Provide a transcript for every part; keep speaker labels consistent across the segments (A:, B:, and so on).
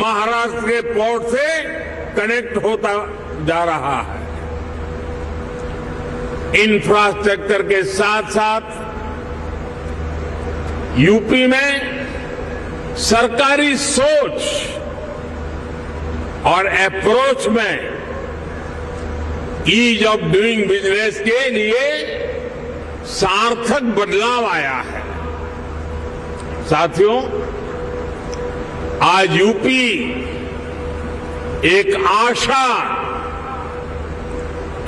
A: महाराष्ट्र के पोर्ट से कनेक्ट होता जा रहा है। इंफ्रास्ट्रक्चर के साथ साथ यूपी में सरकारी सोच और अप्रोच में ईज ऑफ डूइंग बिजनेस के लिए सार्थक बदलाव आया है। साथियों, आज यूपी एक आशा,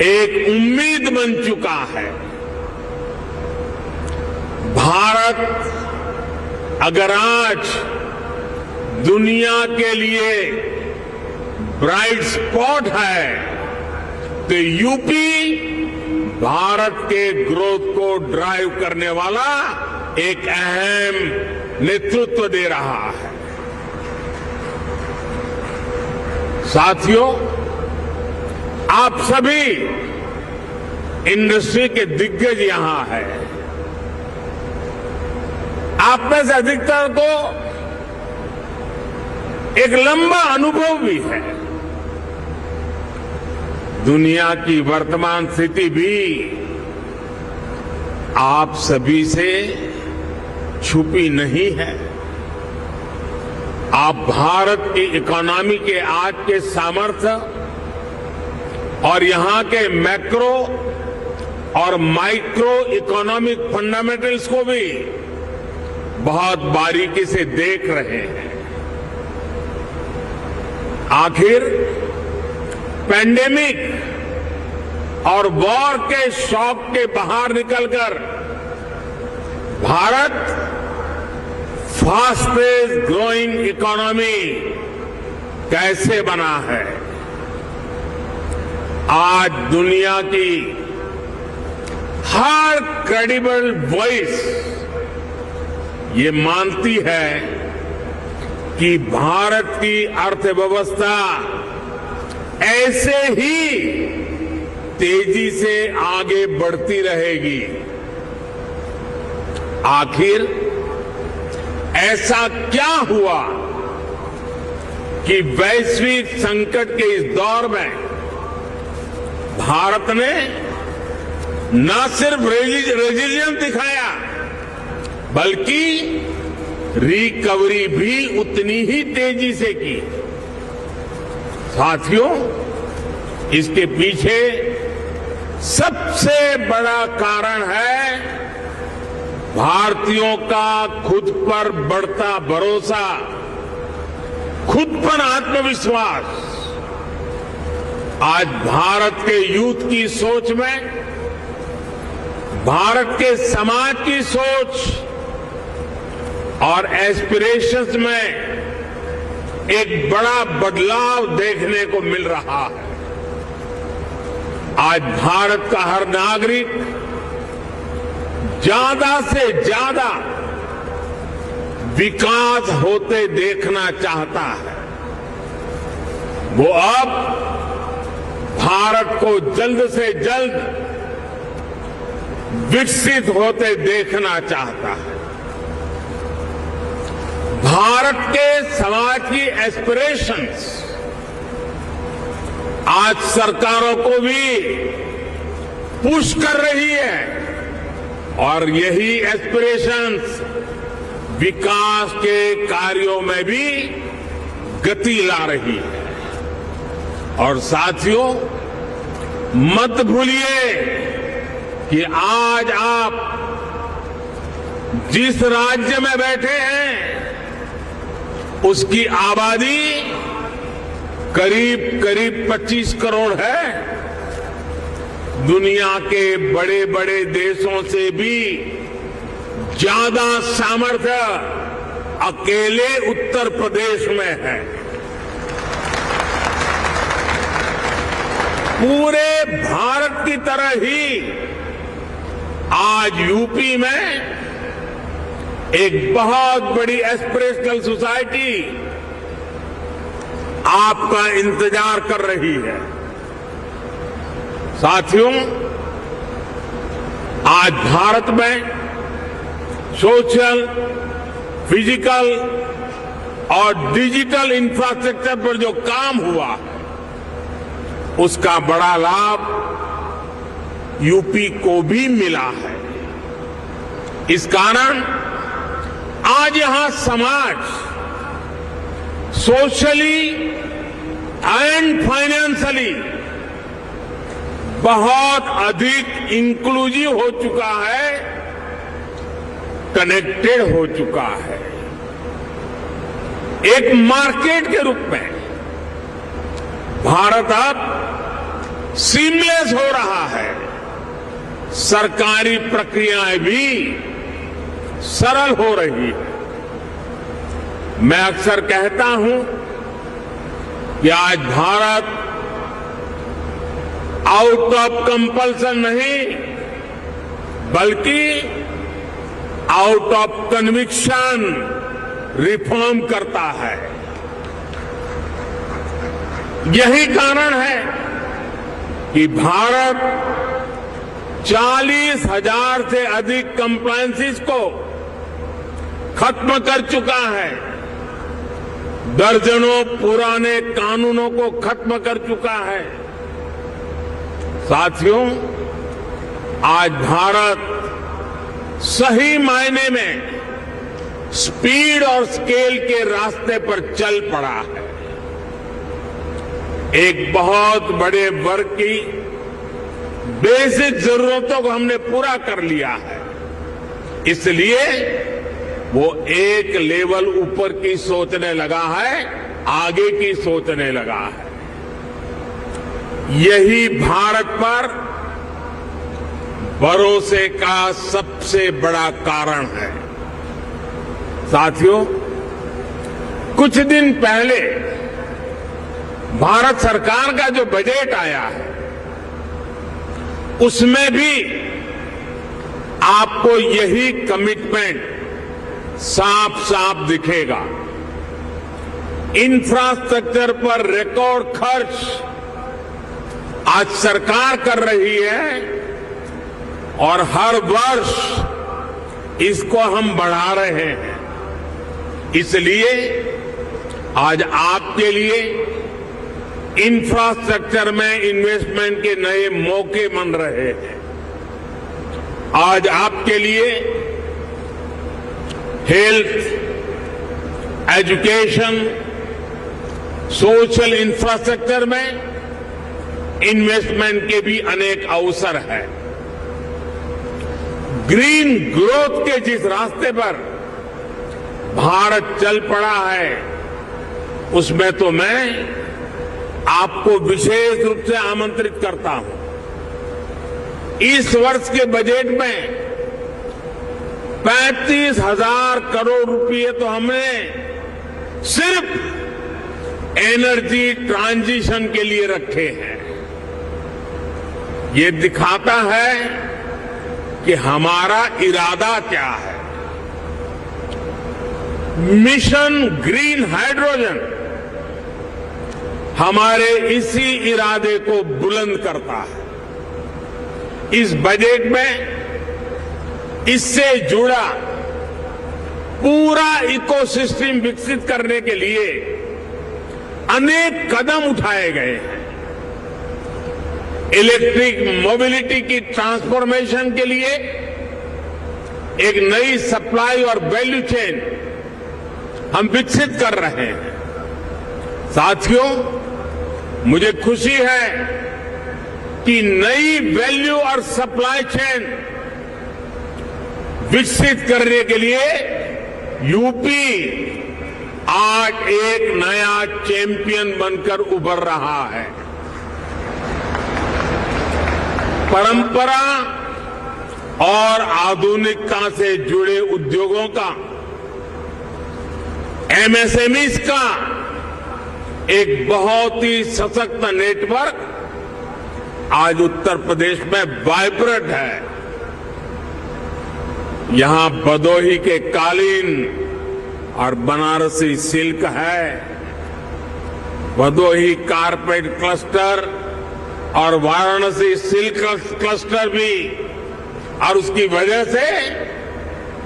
A: एक उम्मीद बन चुका है। भारत अगर आज दुनिया के लिए ब्राइट स्पॉट है तो यूपी भारत के ग्रोथ को ड्राइव करने वाला एक अहम नेतृत्व दे रहा है। साथियों, आप सभी इंडस्ट्री के दिग्गज यहां हैं। आप में से अधिकतर को एक लंबा अनुभव भी है। दुनिया की वर्तमान स्थिति भी आप सभी से छुपी नहीं है। आप भारत की इकोनॉमी के आज के सामर्थ्य और यहां के मैक्रो और माइक्रो इकोनॉमिक फंडामेंटल्स को भी बहुत बारीकी से देख रहे हैं। आखिर पैंडेमिक और वॉर के शॉक के बाहर निकलकर भारत फास्टेस्ट ग्रोइंग इकोनॉमी कैसे बना है। आज दुनिया की हर क्रेडिबल वॉइस ये मानती है कि भारत की अर्थव्यवस्था ऐसे ही तेजी से आगे बढ़ती रहेगी। आखिर ऐसा क्या हुआ कि वैश्विक संकट के इस दौर में भारत ने न सिर्फ रेजिलियंस दिखाया बल्कि रिकवरी भी उतनी ही तेजी से की। साथियों, इसके पीछे सबसे बड़ा कारण है भारतीयों का खुद पर बढ़ता भरोसा, खुद पर आत्मविश्वास। आज भारत के यूथ की सोच में, भारत के समाज की सोच और एस्पिरेशंस में एक बड़ा बदलाव देखने को मिल रहा है। आज भारत का हर नागरिक ज्यादा से ज्यादा विकास होते देखना चाहता है। वो अब भारत को जल्द से जल्द विकसित होते देखना चाहता है। भारत के समाज की एस्पिरेशंस आज सरकारों को भी पुश कर रही है और यही एस्पिरेशंस विकास के कार्यों में भी गति ला रही है। और साथियों, मत भूलिए कि आज आप जिस राज्य में बैठे हैं उसकी आबादी करीब 25 करोड़ है। दुनिया के बड़े बड़े देशों से भी ज्यादा सामर्थ्य अकेले उत्तर प्रदेश में है। पूरे भारत की तरह ही आज यूपी में एक बहुत बड़ी एस्पिरेशनल सोसाइटी आपका इंतजार कर रही है। साथियों, आज भारत में सोशल, फिजिकल और डिजिटल इंफ्रास्ट्रक्चर पर जो काम हुआ उसका बड़ा लाभ यूपी को भी मिला है। इस कारण आज यहां समाज सोशली एंड फाइनेंशियली बहुत अधिक इंक्लूसिव हो चुका है, कनेक्टेड हो चुका है। एक मार्केट के रूप में भारत अब सीमलेस हो रहा है। सरकारी प्रक्रियाएं भी सरल हो रही है। मैं अक्सर कहता हूं कि आज भारत आउट ऑफ कंपल्सन नहीं बल्कि आउट ऑफ कन्विक्शन रिफॉर्म करता है। यही कारण है कि भारत 40,000 से अधिक कंप्लायंसेस को खत्म कर चुका है, दर्जनों पुराने कानूनों को खत्म कर चुका है। साथियों, आज भारत सही मायने में स्पीड और स्केल के रास्ते पर चल पड़ा है। एक बहुत बड़े वर्ग की बेसिक जरूरतों को हमने पूरा कर लिया है, इसलिए वो एक लेवल ऊपर की सोचने लगा है, आगे की सोचने लगा है। यही भारत पर भरोसे का सबसे बड़ा कारण है। साथियों, कुछ दिन पहले भारत सरकार का जो बजट आया है उसमें भी आपको यही कमिटमेंट साफ साफ दिखेगा। इंफ्रास्ट्रक्चर पर रिकॉर्ड खर्च आज सरकार कर रही है और हर वर्ष इसको हम बढ़ा रहे हैं। इसलिए आज आपके लिए इंफ्रास्ट्रक्चर में इन्वेस्टमेंट के नए मौके बन रहे हैं। आज आपके लिए हेल्थ, एजुकेशन, सोशल इंफ्रास्ट्रक्चर में इन्वेस्टमेंट के भी अनेक अवसर हैं। ग्रीन ग्रोथ के जिस रास्ते पर भारत चल पड़ा है उसमें तो मैं आपको विशेष रूप से आमंत्रित करता हूं। इस वर्ष के बजट में 35,000 करोड़ रुपए तो हमने सिर्फ एनर्जी ट्रांजिशन के लिए रखे हैं। ये दिखाता है कि हमारा इरादा क्या है। मिशन ग्रीन हाइड्रोजन हमारे इसी इरादे को बुलंद करता है। इस बजट में इससे जुड़ा पूरा इकोसिस्टम विकसित करने के लिए अनेक कदम उठाए गए हैं। इलेक्ट्रिक मोबिलिटी की ट्रांसफॉर्मेशन के लिए एक नई सप्लाई और वैल्यू चेन हम विकसित कर रहे हैं। साथियों, मुझे खुशी है कि नई वैल्यू और सप्लाई चेन विकसित करने के लिए यूपी आज एक नया चैंपियन बनकर उभर रहा है। परंपरा और आधुनिकता से जुड़े उद्योगों का, एमएसएमईज का एक बहुत ही सशक्त नेटवर्क आज उत्तर प्रदेश में वाइब्रेंट है। यहां भदोही के कालीन और बनारसी सिल्क है, भदोही कारपेट क्लस्टर और वाराणसी सिल्क क्लस्टर भी, और उसकी वजह से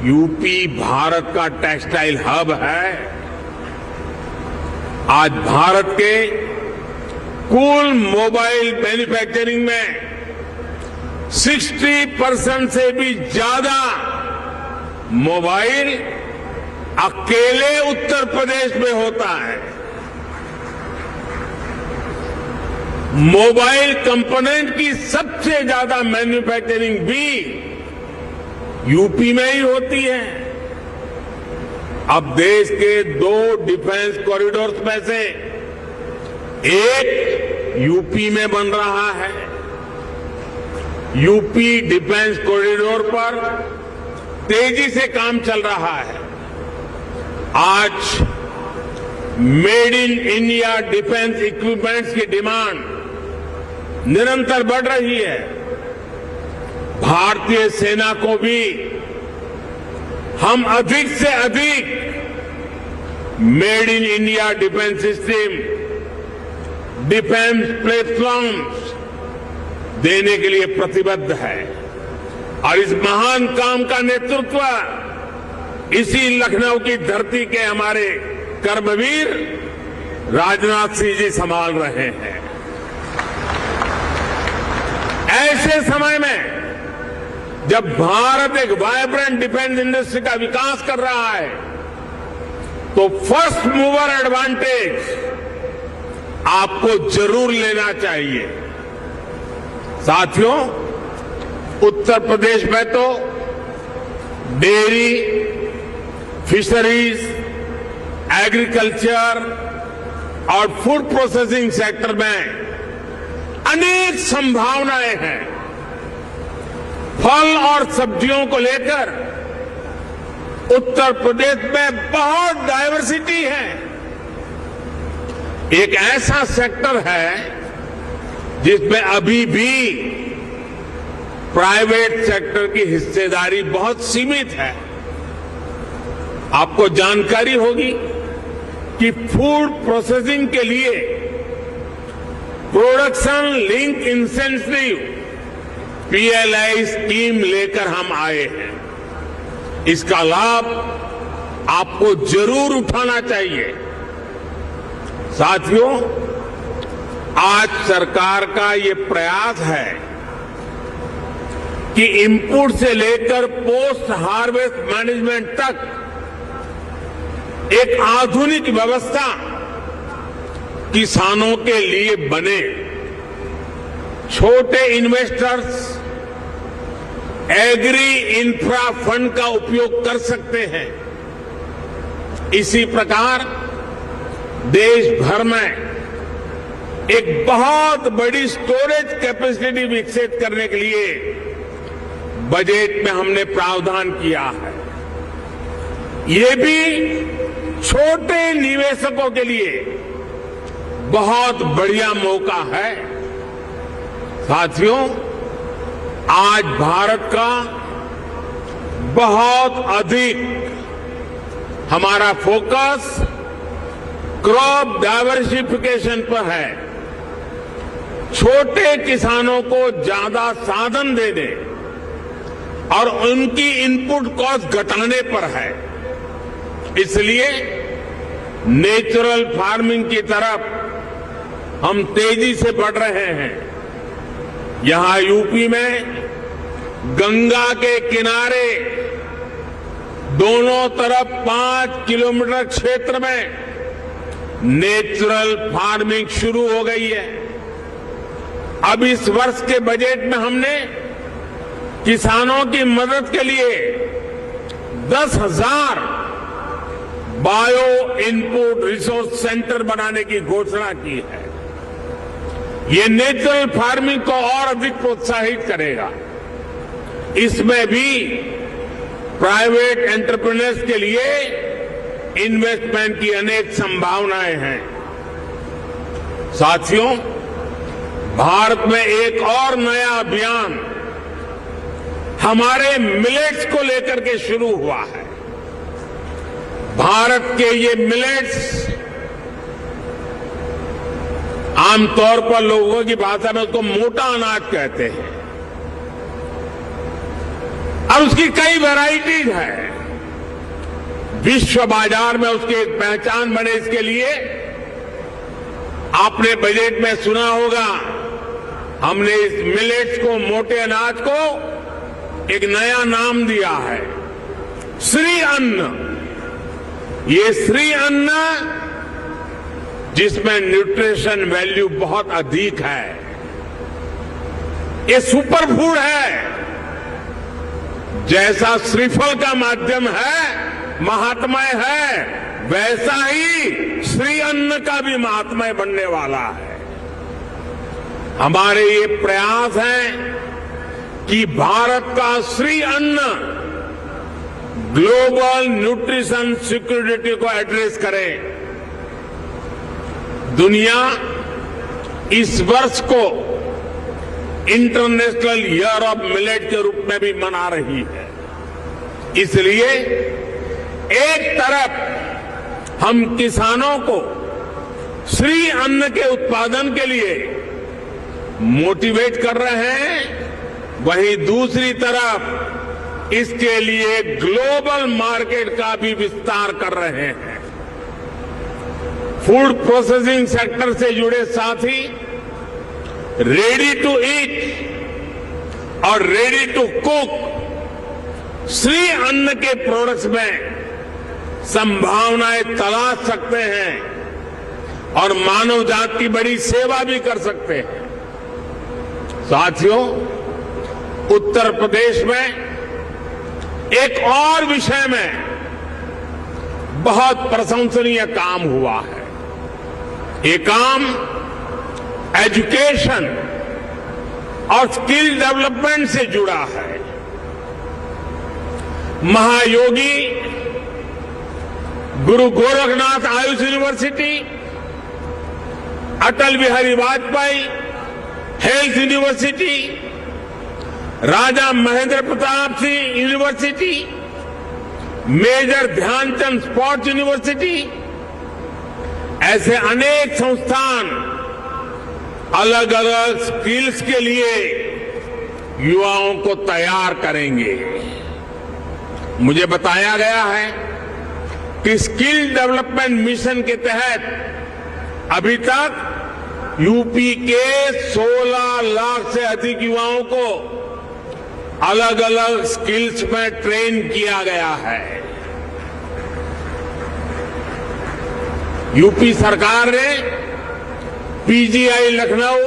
A: यूपी भारत का टेक्सटाइल हब है। आज भारत के कुल मोबाइल मैन्युफैक्चरिंग में 60% से भी ज्यादा मोबाइल अकेले उत्तर प्रदेश में होता है। मोबाइल कंपोनेंट की सबसे ज्यादा मैन्युफैक्चरिंग भी यूपी में ही होती है। अब देश के 2 डिफेंस कॉरिडोर्स में से एक यूपी में बन रहा है। यूपी डिफेंस कॉरिडोर पर तेजी से काम चल रहा है। आज made in India defence equipments की डिमांड निरंतर बढ़ रही है। भारतीय सेना को भी हम अधिक से अधिक made in India defence system, defence platforms देने के लिए प्रतिबद्ध है और इस महान काम का नेतृत्व इसी लखनऊ की धरती के हमारे कर्मवीर राजनाथ सिंह जी संभाल रहे हैं। ऐसे समय में जब भारत एक वाइब्रेंट डिफेंस इंडस्ट्री का विकास कर रहा है तो फर्स्ट मूवर एडवांटेज आपको जरूर लेना चाहिए। साथियों, उत्तर प्रदेश में तो डेयरी, फिशरीज, एग्रीकल्चर और फूड प्रोसेसिंग सेक्टर में अनेक संभावनाएं हैं। फल और सब्जियों को लेकर उत्तर प्रदेश में बहुत डायवर्सिटी है। एक ऐसा सेक्टर है जिसमें अभी भी प्राइवेट सेक्टर की हिस्सेदारी बहुत सीमित है। आपको जानकारी होगी कि फूड प्रोसेसिंग के लिए production link incentive PLI scheme लेकर हम आए हैं। इसका लाभ आपको जरूर उठाना चाहिए। साथियों, आज सरकार का ये प्रयास है कि इनपुट से लेकर पोस्ट हार्वेस्ट मैनेजमेंट तक एक आधुनिक व्यवस्था किसानों के लिए बने। छोटे इन्वेस्टर्स एग्री इंफ्रा फंड का उपयोग कर सकते हैं। इसी प्रकार देश भर में एक बहुत बड़ी स्टोरेज कैपेसिटी विकसित करने के लिए बजट में हमने प्रावधान किया है। ये भी छोटे निवेशकों के लिए बहुत बढ़िया मौका है। साथियों, आज भारत का बहुत अधिक हमारा फोकस क्रॉप डाइवर्सिफिकेशन पर है। छोटे किसानों को ज्यादा साधन देने और उनकी इनपुट कॉस्ट घटाने पर है। इसलिए नेचुरल फार्मिंग की तरफ हम तेजी से बढ़ रहे हैं। यहां यूपी में गंगा के किनारे दोनों तरफ 5 किलोमीटर क्षेत्र में नेचुरल फार्मिंग शुरू हो गई है। अब इस वर्ष के बजट में हमने किसानों की मदद के लिए 10,000 बायो इनपुट रिसोर्स सेंटर बनाने की घोषणा की है। ये नेचुरल फार्मिंग को और अधिक प्रोत्साहित करेगा। इसमें भी प्राइवेट एंटरप्रेन्योर्स के लिए इन्वेस्टमेंट की अनेक संभावनाएं हैं। साथियों, भारत में एक और नया अभियान हमारे मिलेट्स को लेकर के शुरू हुआ है। भारत के ये मिलेट्स आमतौर पर लोगों की भाषा में उसको मोटा अनाज कहते हैं और उसकी कई वैरायटीज है। विश्व बाजार में उसकी एक पहचान बने इसके लिए आपने बजट में सुना होगा, हमने इस मिलेट्स को, मोटे अनाज को एक नया नाम दिया है, श्री अन्न। ये श्री अन्न जिसमें न्यूट्रिशन वैल्यू बहुत अधिक है, ये सुपर फूड है। जैसा श्रीफल का माध्यम है, महात्मय है, वैसा ही श्री अन्न का भी महात्मय बनने वाला है। हमारे ये प्रयास है कि भारत का श्री अन्न ग्लोबल न्यूट्रिशन सिक्योरिटी को एड्रेस करे। दुनिया इस वर्ष को इंटरनेशनल ईयर ऑफ मिलेट के रूप में भी मना रही है। इसलिए एक तरफ हम किसानों को श्री अन्न के उत्पादन के लिए मोटिवेट कर रहे हैं, वहीं दूसरी तरफ इसके लिए ग्लोबल मार्केट का भी विस्तार कर रहे हैं। फूड प्रोसेसिंग सेक्टर से जुड़े साथी रेडी टू ईट और रेडी टू कुक श्री अन्न के प्रोडक्ट्स में संभावनाएं तलाश सकते हैं और मानव जाति की बड़ी सेवा भी कर सकते हैं। साथियों, उत्तर प्रदेश में एक और विषय में बहुत प्रशंसनीय काम हुआ है। ये काम एजुकेशन और स्किल डेवलपमेंट से जुड़ा है। Mahayogi Guru Gorakhnath Ayush university, Atal Bihari Vajpayee health university, Raja Mahendra Pratap Singh university, major Dhyanchand sports university, ऐसे अनेक संस्थान अलग अलग स्किल्स के लिए युवाओं को तैयार करेंगे। मुझे बताया गया है कि स्किल डेवलपमेंट मिशन के तहत अभी तक यूपी के 16 लाख से अधिक युवाओं को अलग अलग स्किल्स में ट्रेन किया गया है। यूपी सरकार ने पीजीआई लखनऊ,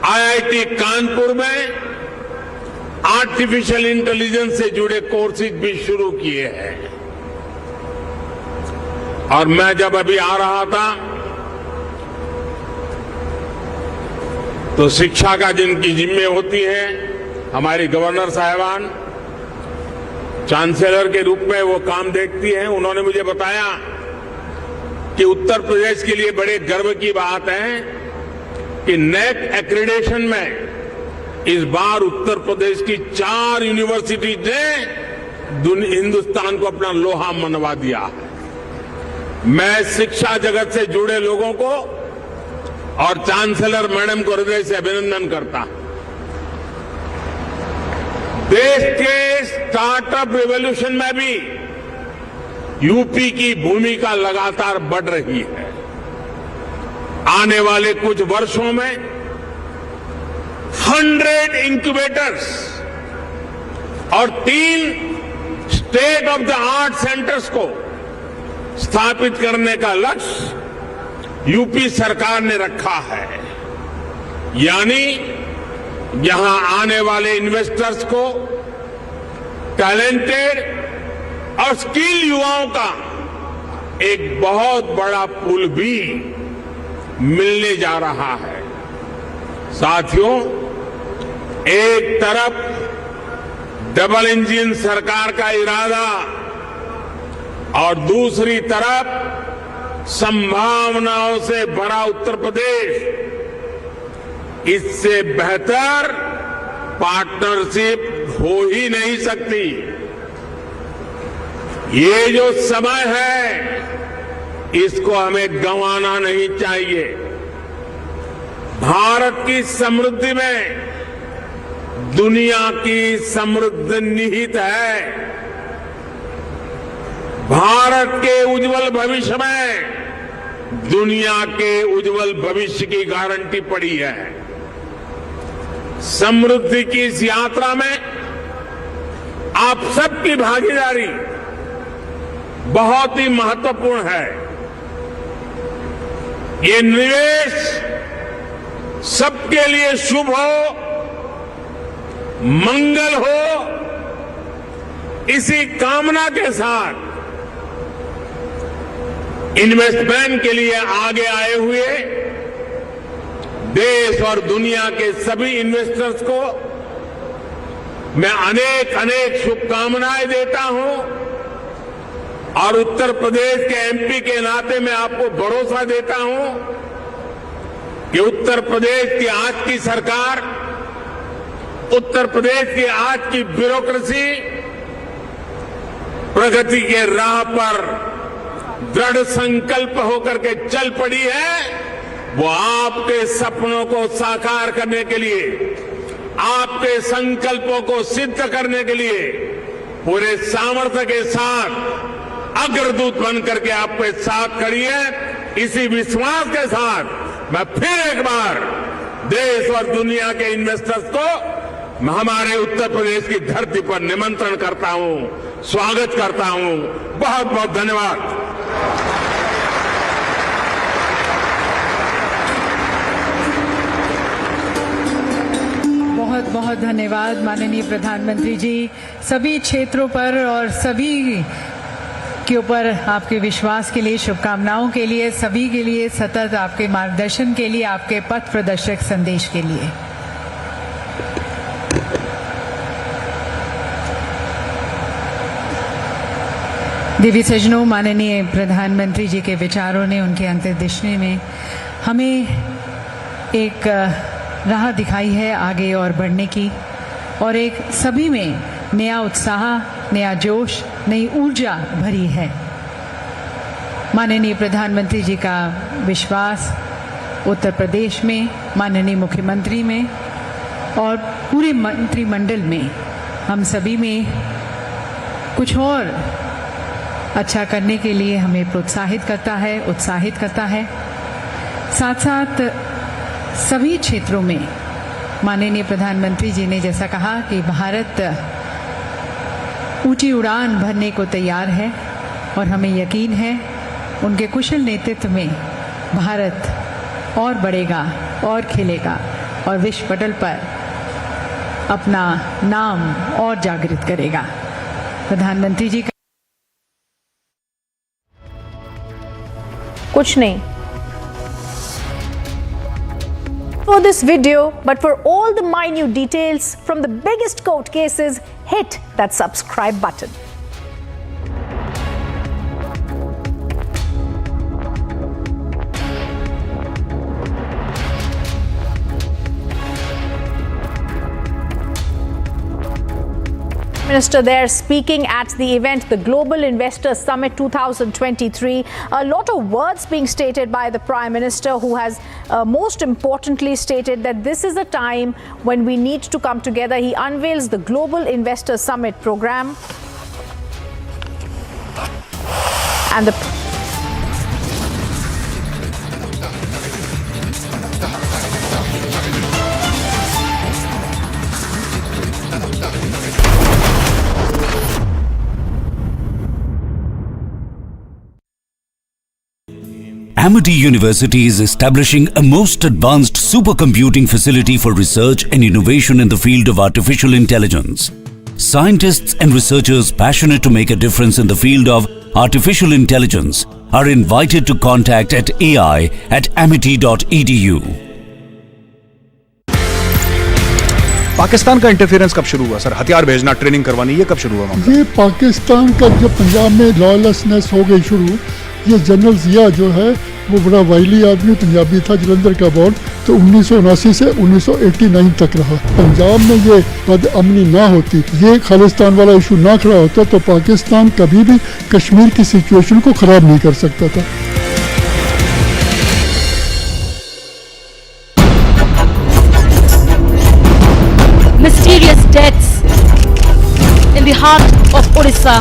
A: आईआईटी कानपुर में आर्टिफिशियल इंटेलिजेंस से जुड़े कोर्सेज भी शुरू किए हैं। और मैं जब अभी आ रहा था तो शिक्षा का जिनकी जिम्मे होती है, हमारी गवर्नर साहिबान चांसलर के रूप में वो काम देखती हैं, उन्होंने मुझे बताया कि उत्तर प्रदेश के लिए बड़े गर्व की बात है कि नेक एक्रेडिटेशन में इस बार उत्तर प्रदेश की 4 यूनिवर्सिटीज ने हिंदुस्तान को अपना लोहा मनवा दिया है। मैं शिक्षा जगत से जुड़े लोगों को और चांसलर मैडम को हृदय से अभिनंदन करता हूं। देश के स्टार्टअप रिवॉल्यूशन में भी यूपी की भूमिका लगातार बढ़ रही है। आने वाले कुछ वर्षों में 100 इंक्यूबेटर्स और 3 state of the art centres को स्थापित करने का लक्ष्य यूपी सरकार ने रखा है। यानी यहां आने वाले इन्वेस्टर्स को टैलेंटेड और स्किल युवाओं का एक बहुत बड़ा पूल भी मिलने जा रहा है। साथियों, एक तरफ डबल इंजन सरकार का इरादा और दूसरी तरफ संभावनाओं से भरा उत्तर प्रदेश, इससे बेहतर पार्टनरशिप हो ही नहीं सकती। ये जो समय है इसको हमें गंवाना नहीं चाहिए। भारत की समृद्धि में दुनिया की समृद्धि निहित है। भारत के उज्जवल भविष्य में दुनिया के उज्जवल भविष्य की गारंटी पड़ी है। समृद्धि की इस यात्रा में आप सबकी भागीदारी बहुत ही महत्वपूर्ण है। ये निवेश सबके लिए शुभ हो, मंगल हो, इसी कामना के साथ इन्वेस्टमेंट के लिए आगे आए हुए देश और दुनिया के सभी इन्वेस्टर्स को मैं अनेक अनेक शुभकामनाएं देता हूं और उत्तर प्रदेश के एमपी के नाते मैं आपको भरोसा देता हूं कि उत्तर प्रदेश की आज की सरकार, उत्तर प्रदेश की आज की ब्यूरोक्रेसी प्रगति के राह पर दृढ़ संकल्प होकर के चल पड़ी है। वो आपके सपनों को साकार करने के लिए, आपके संकल्पों को सिद्ध करने के लिए पूरे सामर्थ्य के साथ अग्रदूत बनकर के आपके साथ खड़ी है। इसी विश्वास के साथ मैं फिर एक बार देश और दुनिया के इन्वेस्टर्स को हमारे उत्तर प्रदेश की धरती पर निमंत्रण करता हूं, स्वागत करता हूं। बहुत बहुत धन्यवाद।
B: बहुत बहुत धन्यवाद माननीय प्रधानमंत्री जी। सभी क्षेत्रों पर और सभी के ऊपर आपके विश्वास के लिए, शुभकामनाओं के लिए, सभी के लिए सतत आपके मार्गदर्शन के लिए, आपके पथ प्रदर्शक संदेश के लिए। देवी सज्जनों, माननीय प्रधानमंत्री जी के विचारों ने, उनके अंतर्दृष्टि में हमें एक राह दिखाई है आगे और बढ़ने की, और एक सभी में नया उत्साह, नया जोश, नई ऊर्जा भरी है। माननीय प्रधानमंत्री जी का विश्वास उत्तर प्रदेश में, माननीय मुख्यमंत्री में और पूरे मंत्रिमंडल में, हम सभी में कुछ और अच्छा करने के लिए हमें प्रोत्साहित करता है, उत्साहित करता है। साथ साथ सभी क्षेत्रों में माननीय प्रधानमंत्री जी ने जैसा कहा कि भारत ऊंची उड़ान भरने को तैयार है, और हमें यकीन है उनके कुशल नेतृत्व में भारत और बढ़ेगा और खिलेगा और विश्व पटल पर अपना नाम और जागृत करेगा। प्रधानमंत्री जी
C: कुछ नहीं for this video, but for all the minute details from the biggest court cases, hit that subscribe button. Minister there speaking at the event, the Global Investor Summit 2023. A lot of words being stated by the Prime Minister, who has most importantly stated that this is a time when we need to come together. He unveils the Global Investor Summit program. And the
D: Amity University is establishing a most advanced supercomputing facility for research and innovation in the field of artificial intelligence. Scientists and researchers passionate to make a difference in the field of artificial intelligence are invited to contact at ai@amity.edu.
E: Pakistan का interference कब शुरू हुआ sir? हथियार भेजना, training करवानी, ये कब शुरू हुआ मामला?
F: ये पाकिस्तान का जब पंजाब में लॉलेसनेस हो गई शुरू, ये जनरल जिया जो है वो बड़ा वाइली आदमी पंजाबी था, जलंधर का बॉर्न, तो 1979 से 1989 तक रहा। पंजाब में ये बदअमनी ना होती, ये खालिस्तान वाला इशू ना खड़ा होता, तो पाकिस्तान कभी भी कश्मीर की सिचुएशन को खराब नहीं कर सकता था।
G: Mysterious deaths in the heart of Odisha.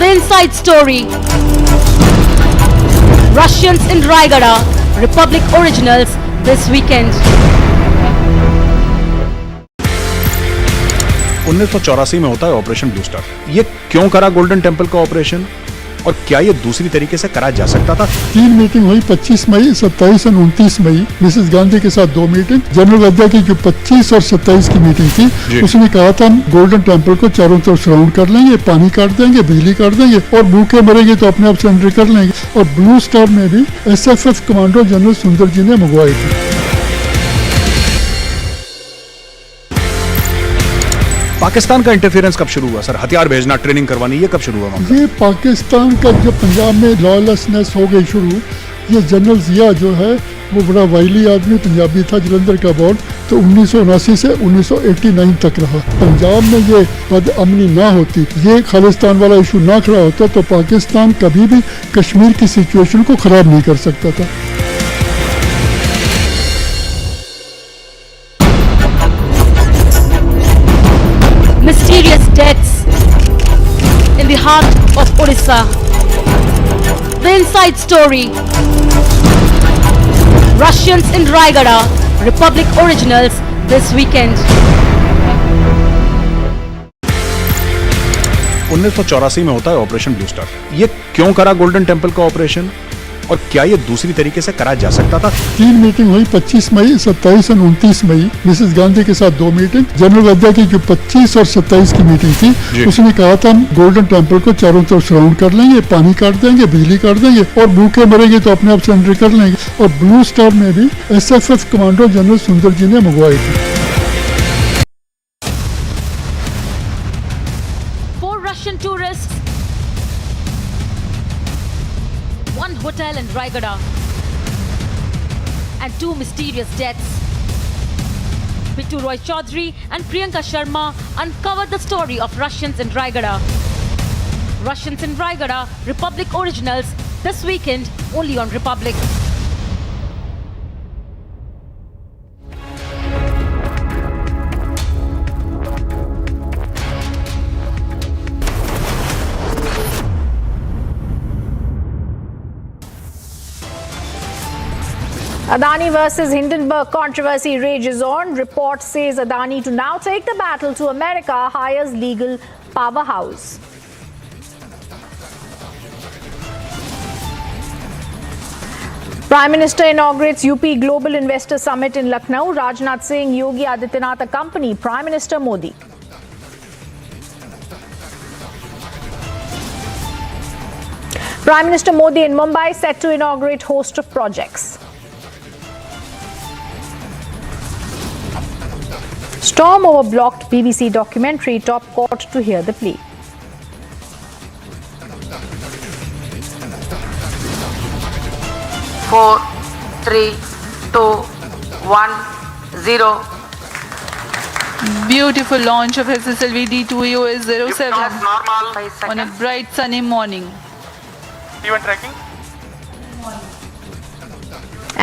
G: The inside story. Russians in Raigada, Republic Originals this weekend.
E: 1984 में होता है ऑपरेशन ब्लू स्टार। ये क्यों करा गोल्डन टेम्पल का ऑपरेशन, और क्या ये दूसरी तरीके से करा जा सकता था?
F: 3 मीटिंग हुई, 25 मई, 27 और 29 मई। मिसेस गांधी के साथ 2 मीटिंग। जनरल वद्दा की जो 25 और 27 की मीटिंग थी, उसने कहा था हम गोल्डन टेम्पल को चारों तरफ सराउंड कर लेंगे, पानी काट देंगे, बिजली काट देंगे, और भूखे मरेंगे तो अपने आप सरेंडर कर लेंगे। और ब्लू स्टार में भी SFF कमांडो जनरल सुंदर जी ने मंगवाई थी।
E: पाकिस्तान का इंटरफेरेंस कब शुरू हुआ सर? हथियार भेजना, ट्रेनिंग करवानी, ये कब शुरू हुआ मामला?
F: ये पाकिस्तान का जब पंजाब में लॉलेसनेस हो गई शुरू, ये जनरल जिया जो है वो बड़ा वाइली आदमी पंजाबी था, जलंधर का बॉर्न, तो 1979 से 1989 तक रहा। पंजाब में ये बदअमनी ना होती, ये खालिस्तान वाला इशू ना खड़ा होता, तो पाकिस्तान कभी भी कश्मीर की सिचुएशन को ख़राब नहीं कर सकता था।
G: Mysterious deaths in the heart of Odisha. The inside story. Russians in Raigada, Republic Originals this weekend.
E: 1984 में होता है ऑपरेशन ब्लू स्टार। ये क्यों करा गोल्डन टेम्पल का ऑपरेशन, और क्या ये दूसरी तरीके से करा जा सकता था?
F: 3 मीटिंग हुई, 25 मई, 27 और 29 मई। मिसेस गांधी के साथ 2 मीटिंग। जनरल वद्दा की जो 25 और 27 की मीटिंग थी, उसने कहा था हम गोल्डन टेम्पल को चारों तरफ सराउंड कर लेंगे, पानी काट देंगे, बिजली काट देंगे, और भूखे मरेंगे तो अपने आप सरेंडर कर लेंगे। और ब्लू स्टार में भी SFF कमांडो जनरल सुंदर जी ने मंगवाई थी।
G: 4 Russian tourists, 1 hotel in Raigada, and 2 mysterious deaths. Bittu Roy Chaudhary and Priyanka Sharma uncovered the story of Russians in Raigada. Russians in Raigada, Republic Originals this weekend only on Republic.
C: Adani versus Hindenburg controversy rages on. Report says Adani to now take the battle to America hires legal powerhouse. Prime Minister inaugurates UP Global Investor Summit in Lucknow. Rajnath Singh, Yogi Adityanath accompany Prime Minister Modi. Prime Minister Modi in Mumbai set to inaugurate host of projects. Storm over blocked BBC documentary, top court to hear the plea.
H: Four, 3, 2, 1, 0.
I: Beautiful launch of SSLV D2EOS 07
H: Normal.
I: on a bright sunny morning.
J: Even tracking?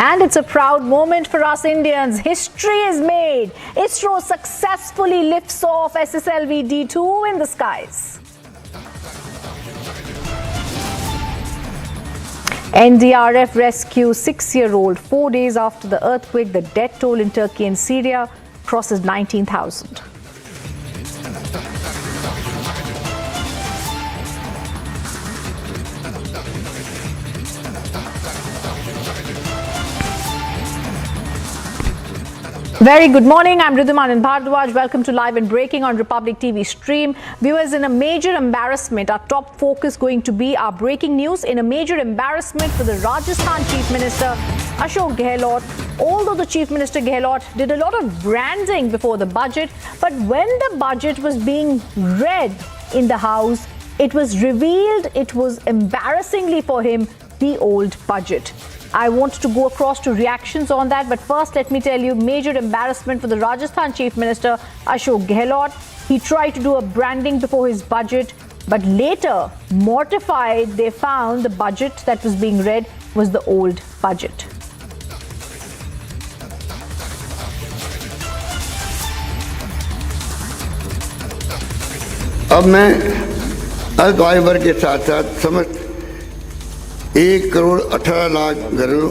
C: And it's a proud moment for us Indians. History is made. ISRO successfully lifts off SSLV D2 in the skies. NDRF rescues 6-year-old 4 days after the earthquake. The death toll in Turkey and Syria crosses 19,000. Very good morning. I'm Ridhumanan Bhardwaj. Welcome to Live and Breaking on Republic TV stream. Viewers, in a major embarrassment, our top focus going to be our breaking news. In a major embarrassment for the Rajasthan Chief Minister Ashok Gehlot. Although the Chief Minister Gehlot did a lot of branding before the budget, but when the budget was being read in the House, it was revealed it was embarrassingly for him the old budget. I want to go across to reactions on that, but first let me tell you, major embarrassment for the Rajasthan Chief Minister Ashok Gehlot. He tried to do a branding before his budget, but later, mortified, they found the budget that was being read was the old budget.
K: अब मैं Alzheimer के साथ साथ समस्त 1,18,00,000 घरों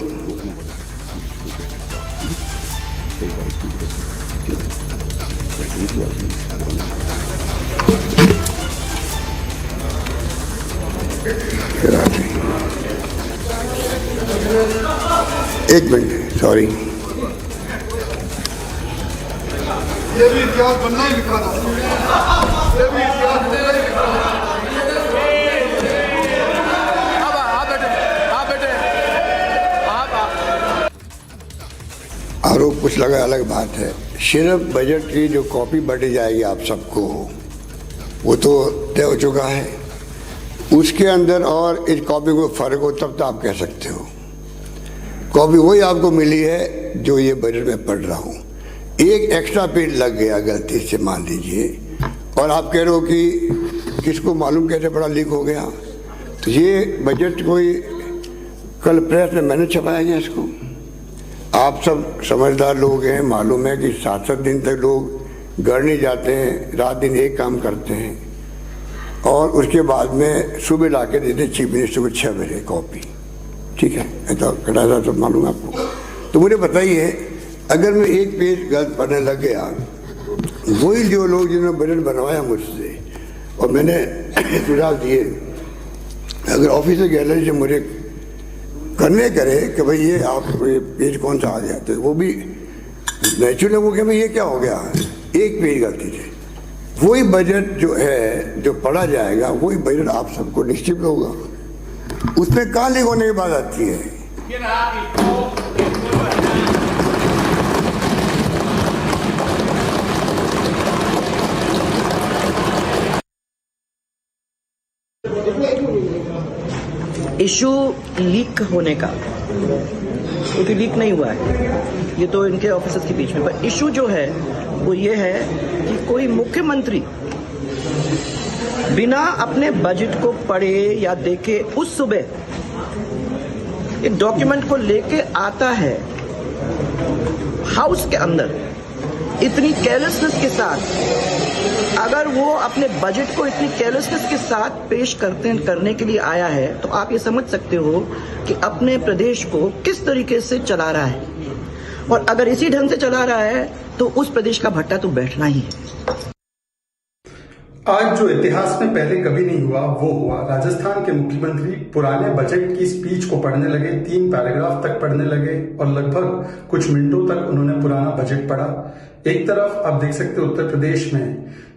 K: एक minute, sorry,
F: ये भी इतिहास बनना ही लिखा था, ये भी इतिहास बनना ही लिखा था।
K: आरोप कुछ लगा अलग बात है। सिर्फ बजट की जो कॉपी बांटी जाएगी आप सबको, वो तो तय हो चुका है। उसके अंदर और इस कॉपी को फर्क हो तब तो आप कह सकते हो। कॉपी वही आपको मिली है जो ये बजट में पढ़ रहा हूँ। एक एक्स्ट्रा पेज लग गया गलती से मान लीजिए, और आप कह रहे हो कि किसको मालूम कैसे पढ़ा लीक हो गया। तो ये बजट कोई कल प्रेस में मैंने छपाया गया इसको। आप सब समझदार लोग हैं, मालूम है कि 7-7 दिन तक लोग घर नहीं जाते हैं, रात दिन एक काम करते हैं, और उसके बाद में सुबह ला के देते चीफ मिनिस्टर को 6 बजे कॉपी। ठीक है, ऐसा कटा सब मालूम आपको। तो मुझे बताइए, अगर मैं एक पेज गलत पढ़ने लग गया, वही जो लोग जिन्होंने बजट बनवाया मुझसे और मैंने सुझाव दिए, अगर ऑफिसर गैलरी से मुझे करने करे कि भाई ये आप ये पेज कौन सा आ गया, तो वो भी नेचुरल वो कि भाई ये क्या हो गया, एक पेज गलती से। वही बजट जो है जो पढ़ा जाएगा वही बजट आप सबको निश्चित होगा। उसमें कहाँ लीक होने की बात आती है।
L: इशू लीक होने का, क्योंकि लीक नहीं हुआ है, ये तो इनके ऑफिसर्स के बीच में, पर इशू जो है वो ये है कि कोई मुख्यमंत्री बिना अपने बजट को पढ़े या देखे उस सुबह एक डॉक्यूमेंट को लेके आता है हाउस के अंदर, इतनी केयरलेसनेस के साथ। अगर वो अपने बजट को इतनी केयरलेसनेस के साथ पेश करने के लिए आया है, तो आप ये समझ सकते हो कि अपने प्रदेश को किस तरीके से चला रहा है, और अगर इसी ढंग से चला रहा है तो उस प्रदेश का भट्टा तो बैठना ही है।
M: आज जो इतिहास में पहले कभी नहीं हुआ वो हुआ। राजस्थान के मुख्यमंत्री पुराने बजट की स्पीच को पढ़ने लगे, 3 पैराग्राफ तक पढ़ने लगे, और लगभग कुछ मिनटों तक उन्होंने पुराना बजट पढ़ा। एक तरफ आप देख सकते हो उत्तर प्रदेश में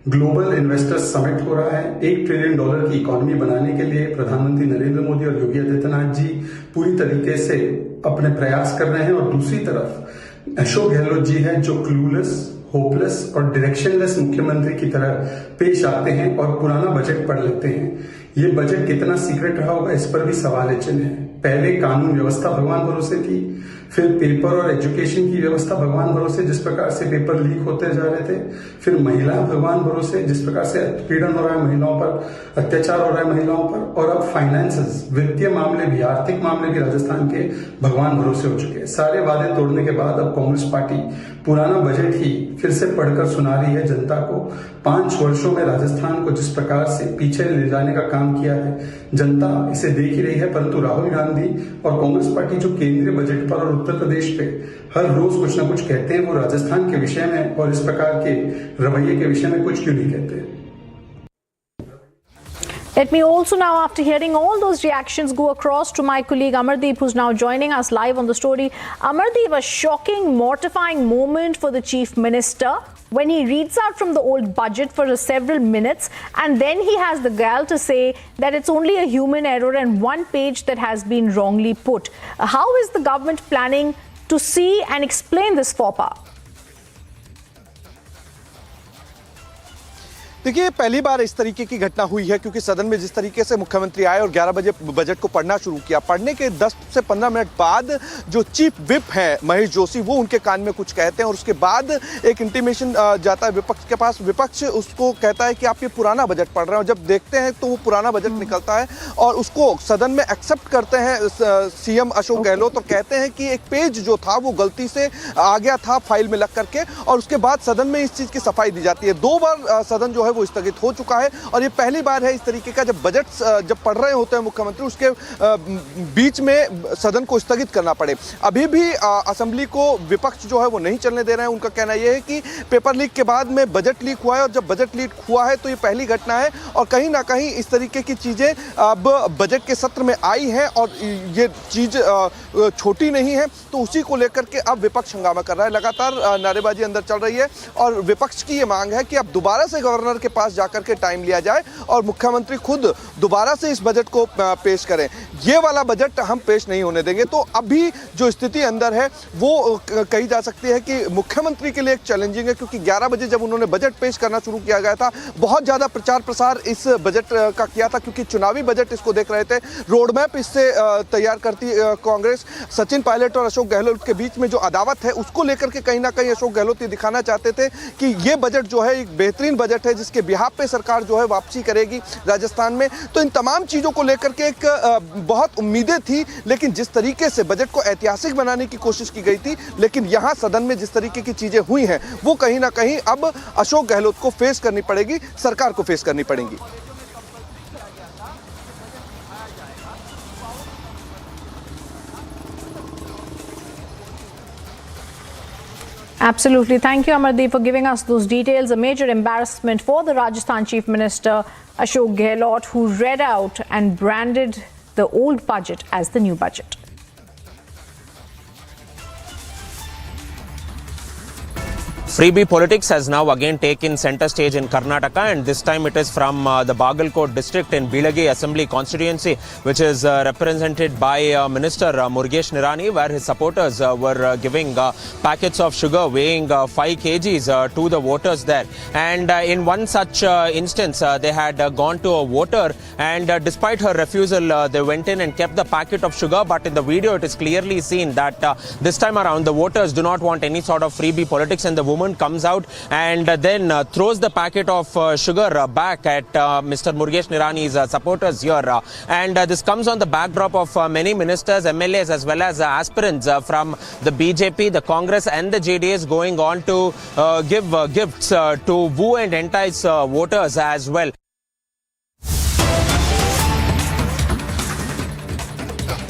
M: ग्लोबल इन्वेस्टर्स समिट हो रहा है। $1 ट्रिलियन की इकोनॉमी बनाने के लिए प्रधानमंत्री नरेंद्र मोदी और योगी आदित्यनाथ जी पूरी तरीके से अपने प्रयास कर रहे हैं, और दूसरी तरफ अशोक गहलोत जी हैं जो क्लूलेस, होपलेस और डायरेक्शनलेस मुख्यमंत्री की तरह पेश आते हैं और पुराना बजट पढ़ लेते हैं। ये बजट कितना सीक्रेट रहा होगा, इस पर भी सवाल चिन्ह है। पहले कानून व्यवस्था भगवान भरोसे थी, फिर पेपर और एजुकेशन की व्यवस्था भगवान भरोसे, जिस प्रकार से पेपर लीक होते जा रहे थे, फिर महिलाएं भगवान भरोसे, जिस प्रकार से उत्पीड़न हो रहा है महिलाओं पर, अत्याचार हो रहा है महिलाओं पर, और अब फाइनेंसेस, वित्तीय मामले भी, आर्थिक मामले भी राजस्थान के भगवान भरोसे हो चुके हैं। सारे वादे तोड़ने के बाद अब कांग्रेस पार्टी पुराना बजट ही फिर से पढ़कर सुना रही है जनता को। 5 वर्षों में राजस्थान को जिस प्रकार से पीछे ले जाने का काम किया है, जनता इसे देख ही रही है। परंतु राहुल गांधी और कांग्रेस पार्टी जो केंद्रीय बजट पर और उत्तर प्रदेश पे हर रोज कुछ ना कुछ कहते हैं, वो राजस्थान के विषय में और इस प्रकार के रवैये के विषय में कुछ क्यों नहीं कहते।
C: Let me also now, after hearing all those reactions, go across to my colleague Amardeep, who's now joining us live on the story. Amardeep, a shocking, mortifying moment for the Chief Minister when he reads out from the old budget for several minutes, and then he has the gall to say that it's only a human error and one page that has been wrongly put. How is the government planning to see and explain this faux pas?
N: देखिए, पहली बार इस तरीके की घटना हुई है, क्योंकि सदन में जिस तरीके से मुख्यमंत्री आए और 11 बजे बजट को पढ़ना शुरू किया, पढ़ने के 10 से 15 मिनट बाद जो चीफ विप हैं महेश जोशी, वो उनके कान में कुछ कहते हैं और उसके बाद एक इंटीमेशन जाता है विपक्ष के पास। विपक्ष उसको कहता है कि आप ये पुराना बजट पढ़ रहे हो। जब देखते हैं तो वो पुराना बजट निकलता है और उसको सदन में एक्सेप्ट करते हैं सीएम अशोक गहलोत, और कहते हैं कि एक पेज जो था वो गलती से आ गया था फाइल में लग करके, और उसके बाद सदन में इस चीज़ की सफाई दी जाती है। 2 बार सदन जो है वो स्थगित हो चुका है और ये पहली बार है इस तरीके का जब बजट जब पढ़ रहे होते हैं मुख्यमंत्री उसके बीच में सदन को स्थगित करना पड़े। अभी भी असेंबली को विपक्ष जो है वो नहीं चलने दे रहे हैं। उनका कहना यह है कि पेपर लीक के बाद में बजट लीक हुआ है और जब बजट लीक हुआ है तो ये पहली घटना है और कहीं ना कहीं इस तरीके की चीज़ें अब बजट के सत्र में आई हैं और ये चीज़ छोटी नहीं है, तो उसी को लेकर के अब विपक्ष हंगामा कर रहा है। लगातार नारेबाजी अंदर चल रही है और विपक्ष की ये मांग है कि अब दोबारा से गवर्नर के पास जाकर के टाइम लिया जाए और मुख्यमंत्री खुद दोबारा से इस बजट को पेश करें। ये वाला बजट हम पेश नहीं होने देंगे। तो अभी जो स्थिति अंदर है वो कही जा सकती है कि मुख्यमंत्री के लिए एक चैलेंजिंग है, क्योंकि 11 बजे जब उन्होंने बजट पेश करना शुरू किया गया था बहुत ज़्यादा प्रचार प्रसार इस बजट का किया था, क्योंकि चुनावी बजट इसको देख रहे थे। रोड मैप इससे तैयार करती कांग्रेस। सचिन पायलट और अशोक गहलोत के बीच में जो अदावत है उसको लेकर के कहीं ना कहीं अशोक गहलोत ये दिखाना चाहते थे कि ये बजट जो है एक बेहतरीन बजट है जिसके बिहाफ पे सरकार जो है वापसी करेगी राजस्थान में। तो इन तमाम चीज़ों को लेकर के एक बहुत उम्मीदें थी, लेकिन जिस तरीके से बजट को ऐतिहासिक बनाने की कोशिश की गई थी, लेकिन यहाँ सदन में जिस तरीके की चीज़ें हुई हैं वो कहीं ना कहीं अब अशोक गहलोत को फेस करनी पड़ेगी, सरकार को फेस करनी पड़ेगी।
C: Absolutely. Thank you, Amardeep, for giving us those details. A major embarrassment for the Rajasthan Chief Minister, Ashok Gehlot, who read out and branded the old budget as the new budget.
O: Freebie politics has now again taken center stage in Karnataka, and this time it is from the Bagalkot district in Bilagi Assembly constituency, which is represented by Minister Murugesh Nirani, where his supporters were giving packets of sugar weighing 5 kgs to the voters there. And in one such instance, they had gone to a voter, and despite her refusal, they went in and kept the packet of sugar. But in the video, it is clearly seen that this time around, the voters do not want any sort of freebie politics, and the woman comes out and then throws the packet of sugar back at Mr. Murugesh Nirani's supporters here. And this comes on the backdrop of many ministers, MLAs as well as aspirants from the BJP, the Congress and the JDS going on to give gifts to woo and entice voters as well.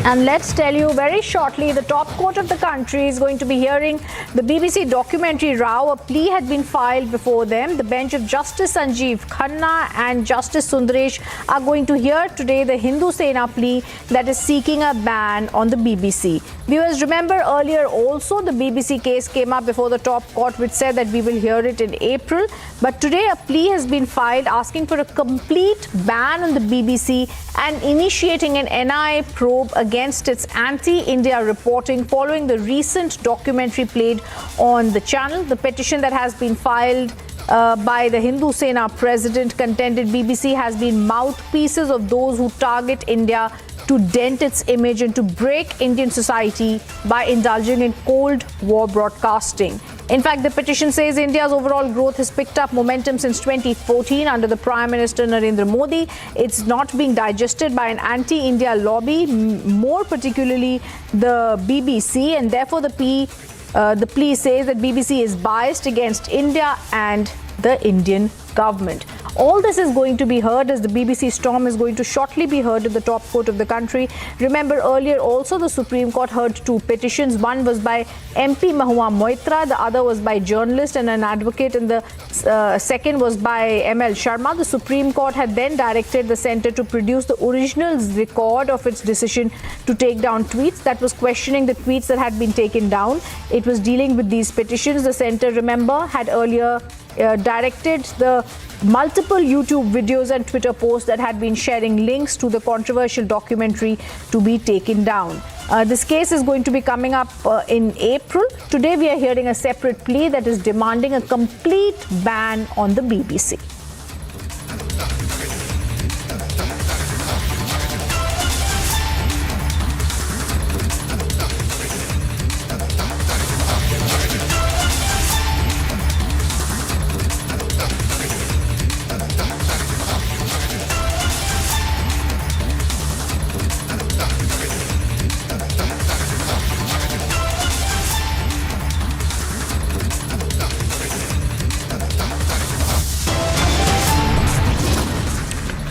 C: And let's tell you very shortly, the top court of the country is going to be hearing the BBC documentary Rao. A plea had been filed before them. The bench of Justice Sanjeev Khanna and Justice Sundaresh are going to hear today the Hindu Sena plea that is seeking a ban on the BBC. Viewers, remember earlier also the BBC case came up before the top court, which said that we will hear it in April. But today a plea has been filed asking for a complete ban on the BBC and initiating an NIA probe against its anti-India reporting following the recent documentary played on the channel. The petition that has been filed by the Hindu Sena president contended BBC has been mouthpieces of those who target India to dent its image and to break Indian society by indulging in Cold War broadcasting. In fact, the petition says India's overall growth has picked up momentum since 2014 under the Prime Minister Narendra Modi. It's not being digested by an anti-India lobby, more particularly the BBC, and therefore the plea says that BBC is biased against India and the Indian government. All this is going to be heard as the BBC storm is going to shortly be heard at the top court of the country. Remember earlier also the Supreme Court heard 2 petitions. One was by MP Mahua Moitra, the other was by journalist and an advocate, and the second was by ML Sharma. The Supreme Court had then directed the centre to produce the original record of its decision to take down tweets. That was questioning the tweets that had been taken down. It was dealing with these petitions. The centre, remember, had earlier directed the multiple YouTube videos and Twitter posts that had been sharing links to the controversial documentary to be taken down. This case is going to be coming up in April. Today we are hearing a separate plea that is demanding a complete ban on the BBC.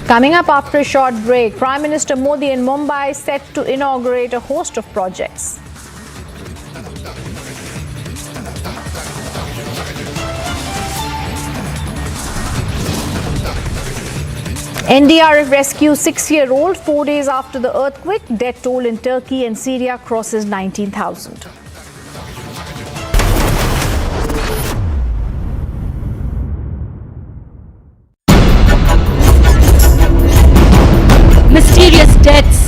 C: Coming up after a short break, Prime Minister Modi in Mumbai set to inaugurate a host of projects. NDRF rescues 6-year-old 4 days after the earthquake. Death toll in Turkey and Syria crosses 19,000.
G: Mysterious deaths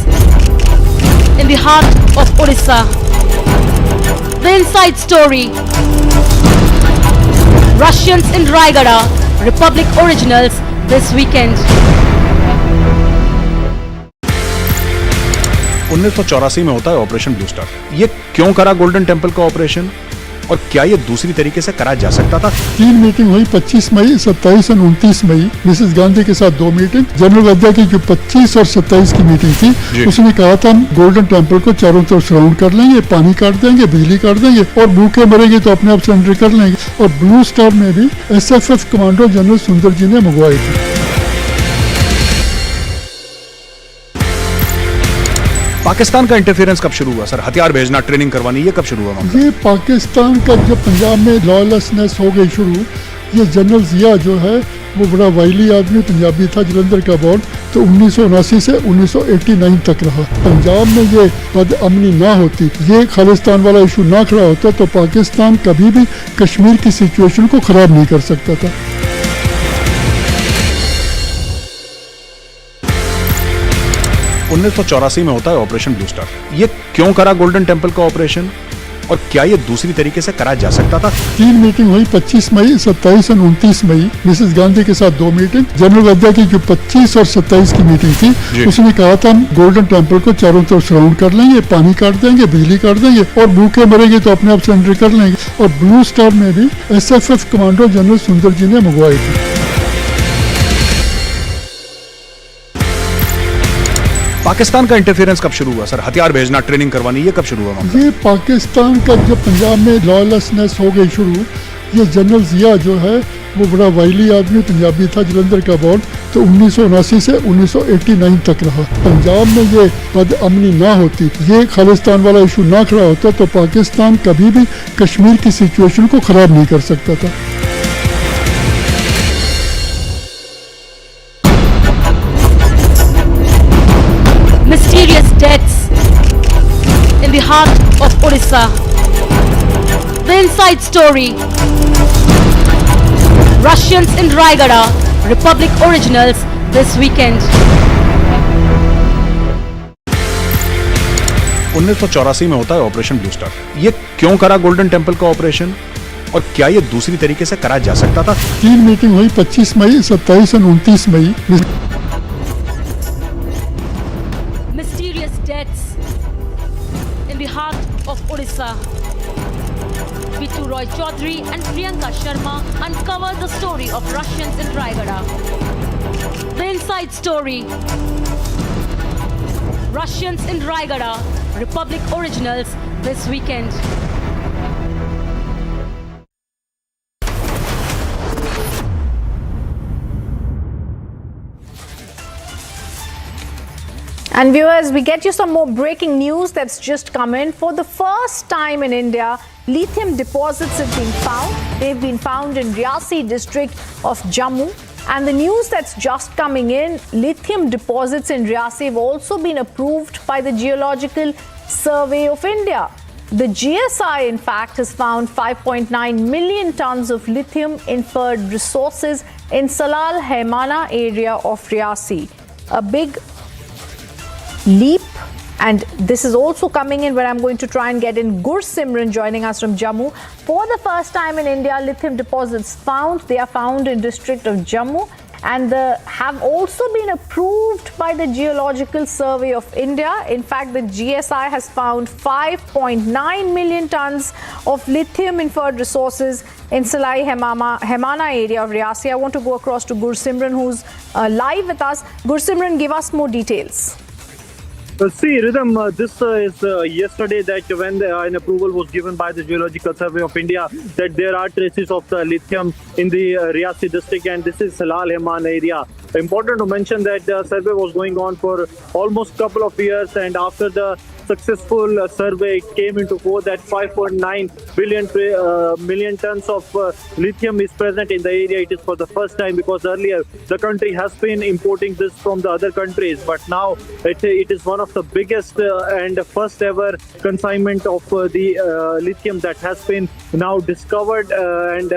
G: in the heart of Odisha. The inside story. Russians in Raigada, Republic originals this weekend.
E: 1984 में होता है operation blue star. ये क्यों करा golden temple का operation और क्या ये दूसरी तरीके से करा जा सकता था?
F: 3 मीटिंग हुई 25 मई, 27 और 29 मई। मिसेस गांधी के साथ 2 मीटिंग। जनरल वद्दा की जो 25 और 27 की मीटिंग थी, उसने कहा था हम गोल्डन टेम्पल को चारों तरफ सराउंड कर लेंगे, पानी काट देंगे, बिजली काट देंगे और भूखे मरेंगे तो अपने आप सरेंडर कर लेंगे। और ब्लू स्टार में भी SFF कमांडो जनरल सुंदर जी ने मंगवाई थी।
E: पाकिस्तान का इंटरफेरेंस कब शुरू हुआ सर? हथियार भेजना, ट्रेनिंग करवानी, ये कब शुरू हुआ?
F: ये पाकिस्तान का जब पंजाब में लॉयलेसनेस हो गई शुरू, ये जनरल जिया जो है वो बड़ा वाइली आदमी पंजाबी था, जलंधर का बॉर्न, तो 1979 से 1989 तक रहा। पंजाब में ये बदअमनी ना होती, ये खालिस्तान वाला इशू ना खड़ा होता तो पाकिस्तान कभी भी कश्मीर की सिचुएशन को खराब नहीं कर सकता था।
E: 1984 में होता है ऑपरेशन ब्लू स्टार। ये क्यों करा गोल्डन टेम्पल का ऑपरेशन और क्या ये दूसरी तरीके से करा जा सकता था?
F: 3 मीटिंग हुई 25 मई, 27 और 29 मई। मिसेस गांधी के साथ 2 मीटिंग। जनरल वद्दा की जो 25 और 27 की मीटिंग थी, उसने कहा था हम गोल्डन टेम्पल को चारों तरफ सराउंड कर लेंगे, पानी काट देंगे, बिजली काट देंगे और भूखे मरेंगे तो अपने आप सरेंडर कर लेंगे। और ब्लू स्टार में भी SFF कमांडो जनरल सुंदर जी ने मंगवाई थी।
E: पाकिस्तान का इंटरफेरेंस कब शुरू हुआ सर? हथियार भेजना, ट्रेनिंग करवानी, ये कब शुरू हुआ?
F: ये पाकिस्तान का जब पंजाब में लॉयलेसनेस हो गई शुरू, ये जनरल जिया जो है वो बड़ा वाइली आदमी पंजाबी था, जलंधर का बॉर्न, तो 1979 से 1989 तक रहा। पंजाब में ये बदअमनी ना होती, ये खालिस्तान वाला इशू ना खड़ा होता तो पाकिस्तान कभी भी कश्मीर की सिचुएशन को खराब नहीं कर सकता था।
G: Mysterious deaths in the heart of Odisha. The inside story. Russians in Raigada, Republic originals this weekend.
E: 1984 में होता है ऑपरेशन ब्लू स्टार। ये क्यों करा गोल्डन टेम्पल का ऑपरेशन और क्या ये दूसरी तरीके से करा जा सकता था?
F: 3 मीटिंग हुई 25 मई, 27 और 29 मई।
G: Deaths in the heart of Odisha. Bittu Roy Chaudhary and Priyanka Sharma uncovered the story of Russians in Raigada. The inside story. Russians in Raigada, Republic originals this weekend.
C: And viewers, we get you some more breaking news that's just come in. For the first time in India, lithium deposits have been found. They've been found in Riyasi district of Jammu. And the news that's just coming in, lithium deposits in Riyasi have also been approved by the Geological Survey of India. The GSI, in fact, has found 5.9 million tons of lithium inferred resources in Salal Haimana area of Riyasi. A big leap, and this is also coming in where I'm going to try and get in Gursimran joining us from Jammu. For the first time in India, lithium deposits found. They are found in district of Jammu and have also been approved by the Geological Survey of India. In fact, the GSI has found 5.9 million tons of lithium inferred resources in Salai Haimana area of Riyasi. I want to go across to Gursimran, who's live with us. Gursimran, give us more details.
P: See, Rhythm, this is yesterday that when an approval was given by the Geological Survey of India that there are traces of the lithium in the Riyasi district, and this is Salal Himan area. Important to mention that the survey was going on for almost couple of years, and after the successful survey, it came into fore that 5.9 million tons of lithium is present in the area. It is for the first time, because earlier the country has been importing this from the other countries, but now it is one of the biggest and first ever consignment of the lithium that has been now discovered and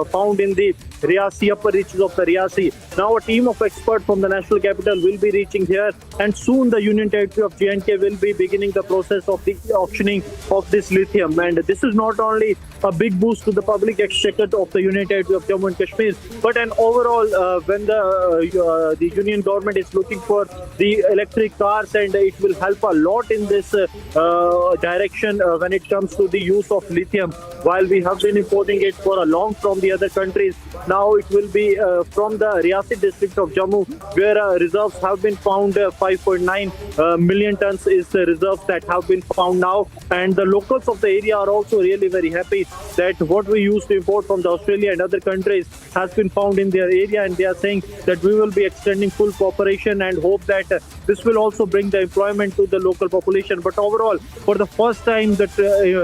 P: found in the Riyasi, upper reaches of the Riyasi. Now a team of experts from the national capital will be reaching here, and soon the Union Territory of J&K will be beginning the process of the auctioning of this lithium. And this is not only a big boost to the public exchequer of the Union Territory of Jammu and Kashmir, but an overall when the Union government is looking for the electric cars, and it will help a lot in this direction when it comes to the use of lithium. While we have been importing it for a long from the other countries, now it will be from the Riyasi district of Jammu, where reserves have been found. 5.9 million tons is the reserves that have been found now, and the locals of the area are also really very happy that what we used to import from the Australia and other countries has been found in their area, and they are saying that we will be extending full cooperation and hope that this will also bring the employment to the local population. But overall, for the first time that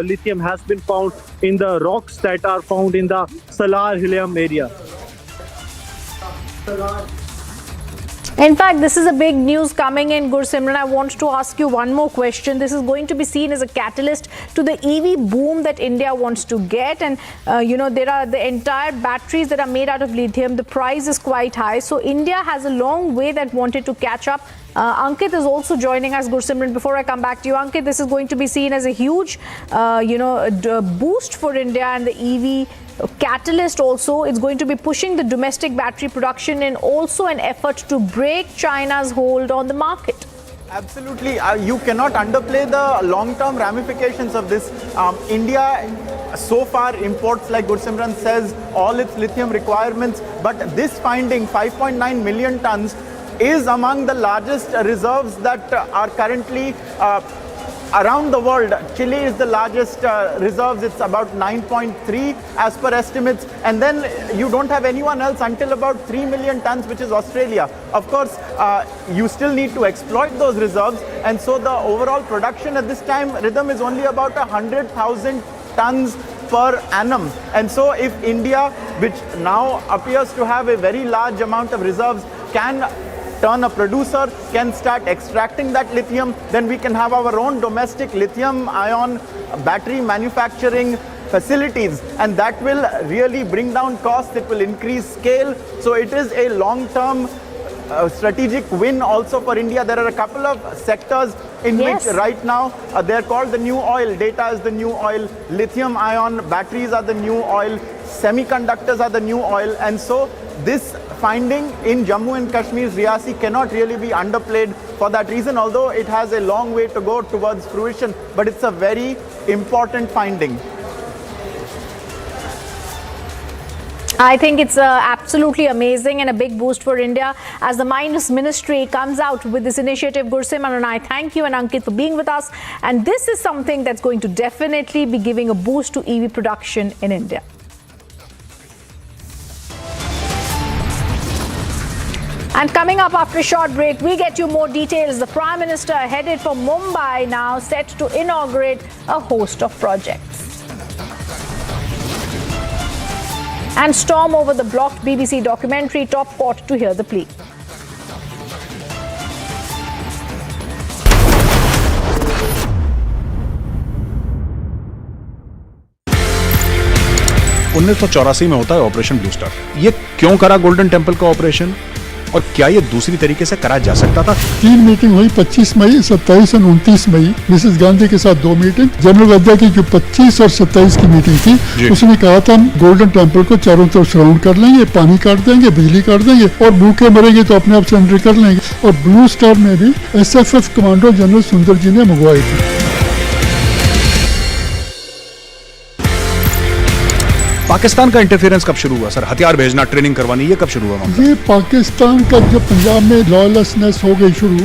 P: lithium has been found in the rocks that are found in the Salar Hilam area.
C: In fact, this is a big news coming in, Gursimran. I want to ask you one more question. This is going to be seen as a catalyst to the EV boom that India wants to get. And, there are the entire batteries that are made out of lithium. The price is quite high. So India has a long way that wanted to catch up. Ankit is also joining us, Gursimran. Before I come back to you, Ankit, this is going to be seen as a huge, boost for India and the EV catalyst also. It's going to be pushing the domestic battery production and also an effort to break China's hold on the market.
Q: Absolutely. You cannot underplay the long-term ramifications of this. India so far imports, like Gursimran says, all its lithium requirements, but this finding, 5.9 million tons, is among the largest reserves that are currently around the world. Chile is the largest reserves. It's about 9.3 as per estimates. And then you don't have anyone else until about 3 million tons, which is Australia. Of course, you still need to exploit those reserves. And so the overall production at this time, Rhythm, is only about 100,000 tons per annum. And so if India, which now appears to have a very large amount of reserves, can turn a producer, can start extracting that lithium, then we can have our own domestic lithium-ion battery manufacturing facilities, and that will really bring down costs. It will increase scale. So it is a long-term strategic win also for India. There are a couple of sectors in which right now they're called the new oil. Data is the new oil, lithium-ion batteries are the new oil, semiconductors are the new oil, and so this finding in Jammu and Kashmir's Riyasi cannot really be underplayed for that reason, although it has a long way to go towards fruition, but it's a very important finding.
C: I think it's absolutely amazing and a big boost for India as the Mines Ministry comes out with this initiative. Gursimran and I thank you and Ankit for being with us, and this is something that's going to definitely be giving a boost to EV production in India. And coming up after a short break, we get you more details. The Prime Minister headed for Mumbai now, set to inaugurate a host of projects. And storm over the blocked BBC documentary Top Court to hear the plea.
E: (1984) में होता है operation blue star. ये क्यों करा golden temple का operation, और क्या ये दूसरी तरीके से करा जा सकता था?
F: 3 मीटिंग हुई, 25 मई, 27 और 29 मई। मिसेस गांधी के साथ 2 मीटिंग। जनरल वद्दा की जो 25 और 27 की मीटिंग थी, उसने कहा था हम गोल्डन टेम्पल को चारों तरफ सराउंड कर लेंगे, पानी काट देंगे, बिजली काट देंगे, और भूखे मरेंगे तो अपने आप सरेंडर कर लेंगे। और ब्लू स्टार में भी SFF कमांडो जनरल सुंदर जी ने मंगवाई थी।
E: पाकिस्तान का इंटरफेरेंस कब शुरू हुआ सर? हथियार भेजना, ट्रेनिंग करवानी, ये कब शुरू हुआ?
F: ये पाकिस्तान का जब पंजाब में लॉलेसनेस हो गई शुरू,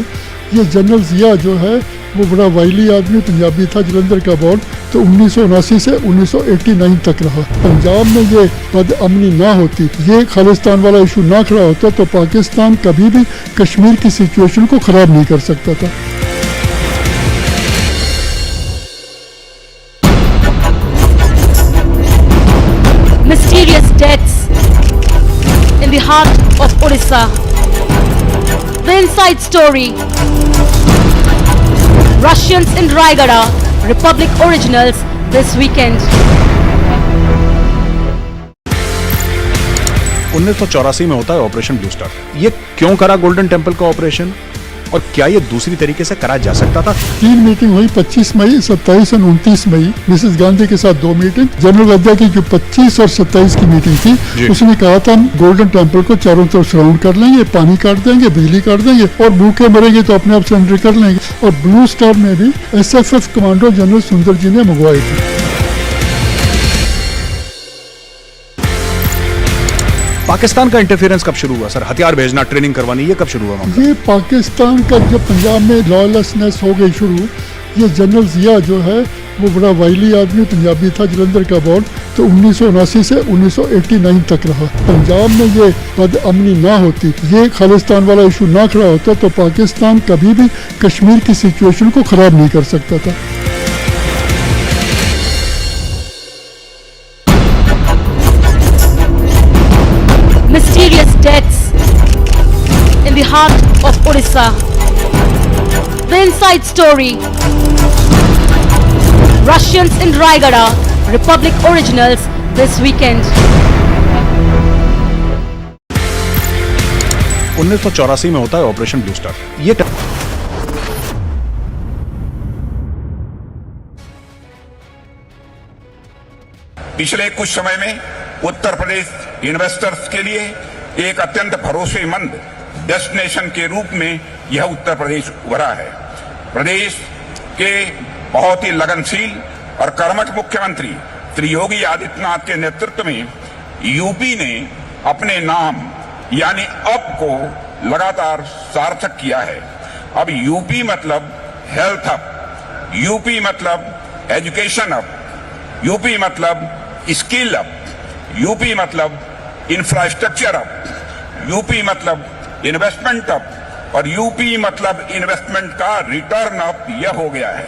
F: ये जनरल जिया जो है वो बड़ा वाइली आदमी पंजाबी था, जलंधर का बॉर्न, तो 1979 से 1989 तक रहा। पंजाब में ये बदअमनी ना होती, ये खालिस्तान वाला इशू ना खड़ा होता तो पाकिस्तान कभी भी कश्मीर की सिचुएशन को खराब नहीं कर सकता था।
G: Mysterious deaths in the heart of Odisha. The inside story. Russians in Raigada, Republic originals this weekend.
E: 1984 में होता है ऑपरेशन ब्लू स्टार। ये क्यों करा गोल्डन टेम्पल का ऑपरेशन, और क्या ये दूसरी तरीके से करा जा सकता था?
F: 3 मीटिंग हुई, 25 मई, 27 और 29 मई। मिसेस गांधी के साथ 2 मीटिंग। जनरल वद्दा की जो 25 और 27 की मीटिंग थी, उसने कहा था हम गोल्डन टेम्पल को चारों तरफ सराउंड कर लेंगे, पानी काट देंगे, बिजली काट देंगे और भूखे मरेंगे तो अपने आप सरेंडर कर लेंगे। और ब्लू स्टार में भी SFF कमांडो जनरल सुंदर जी ने मंगवाई थी।
E: पाकिस्तान का इंटरफेरेंस कब शुरू हुआ सर? हथियार भेजना, ट्रेनिंग करवानी, ये कब शुरू हुआ?
F: ये पाकिस्तान का जब पंजाब में लॉयलेसनेस हो गई शुरू, ये जनरल जिया जो है वो बड़ा वाइली आदमी पंजाबी था, जलंधर का बॉर्न, तो 1979 से 1989 तक रहा। पंजाब में ये बदअमनी ना होती, ये खालिस्तान वाला इशू ना खड़ा होता तो पाकिस्तान कभी भी कश्मीर की सिचुएशन को खराब नहीं कर सकता था।
G: Mysterious deaths in the heart of Odisha. The inside story. Russians in Raigada, Republic originals this weekend.
E: 1984 में होता है ऑपरेशन ब्लू स्टार। ये
R: पिछले कुछ समय में उत्तर प्रदेश इन्वेस्टर्स के लिए एक अत्यंत भरोसेमंद डेस्टिनेशन के रूप में यह उत्तर प्रदेश उभरा है। प्रदेश के बहुत ही लगनशील और कर्मठ मुख्यमंत्री श्री योगी आदित्यनाथ के नेतृत्व में यूपी ने अपने नाम यानी अप को लगातार सार्थक किया है। अब यूपी मतलब हेल्थ अप, यूपी मतलब एजुकेशन अप, यूपी मतलब स्किल अप, यूपी मतलब इंफ्रास्ट्रक्चर अप, यूपी मतलब इन्वेस्टमेंट अप और यूपी मतलब इन्वेस्टमेंट का रिटर्न अप, यह हो गया है।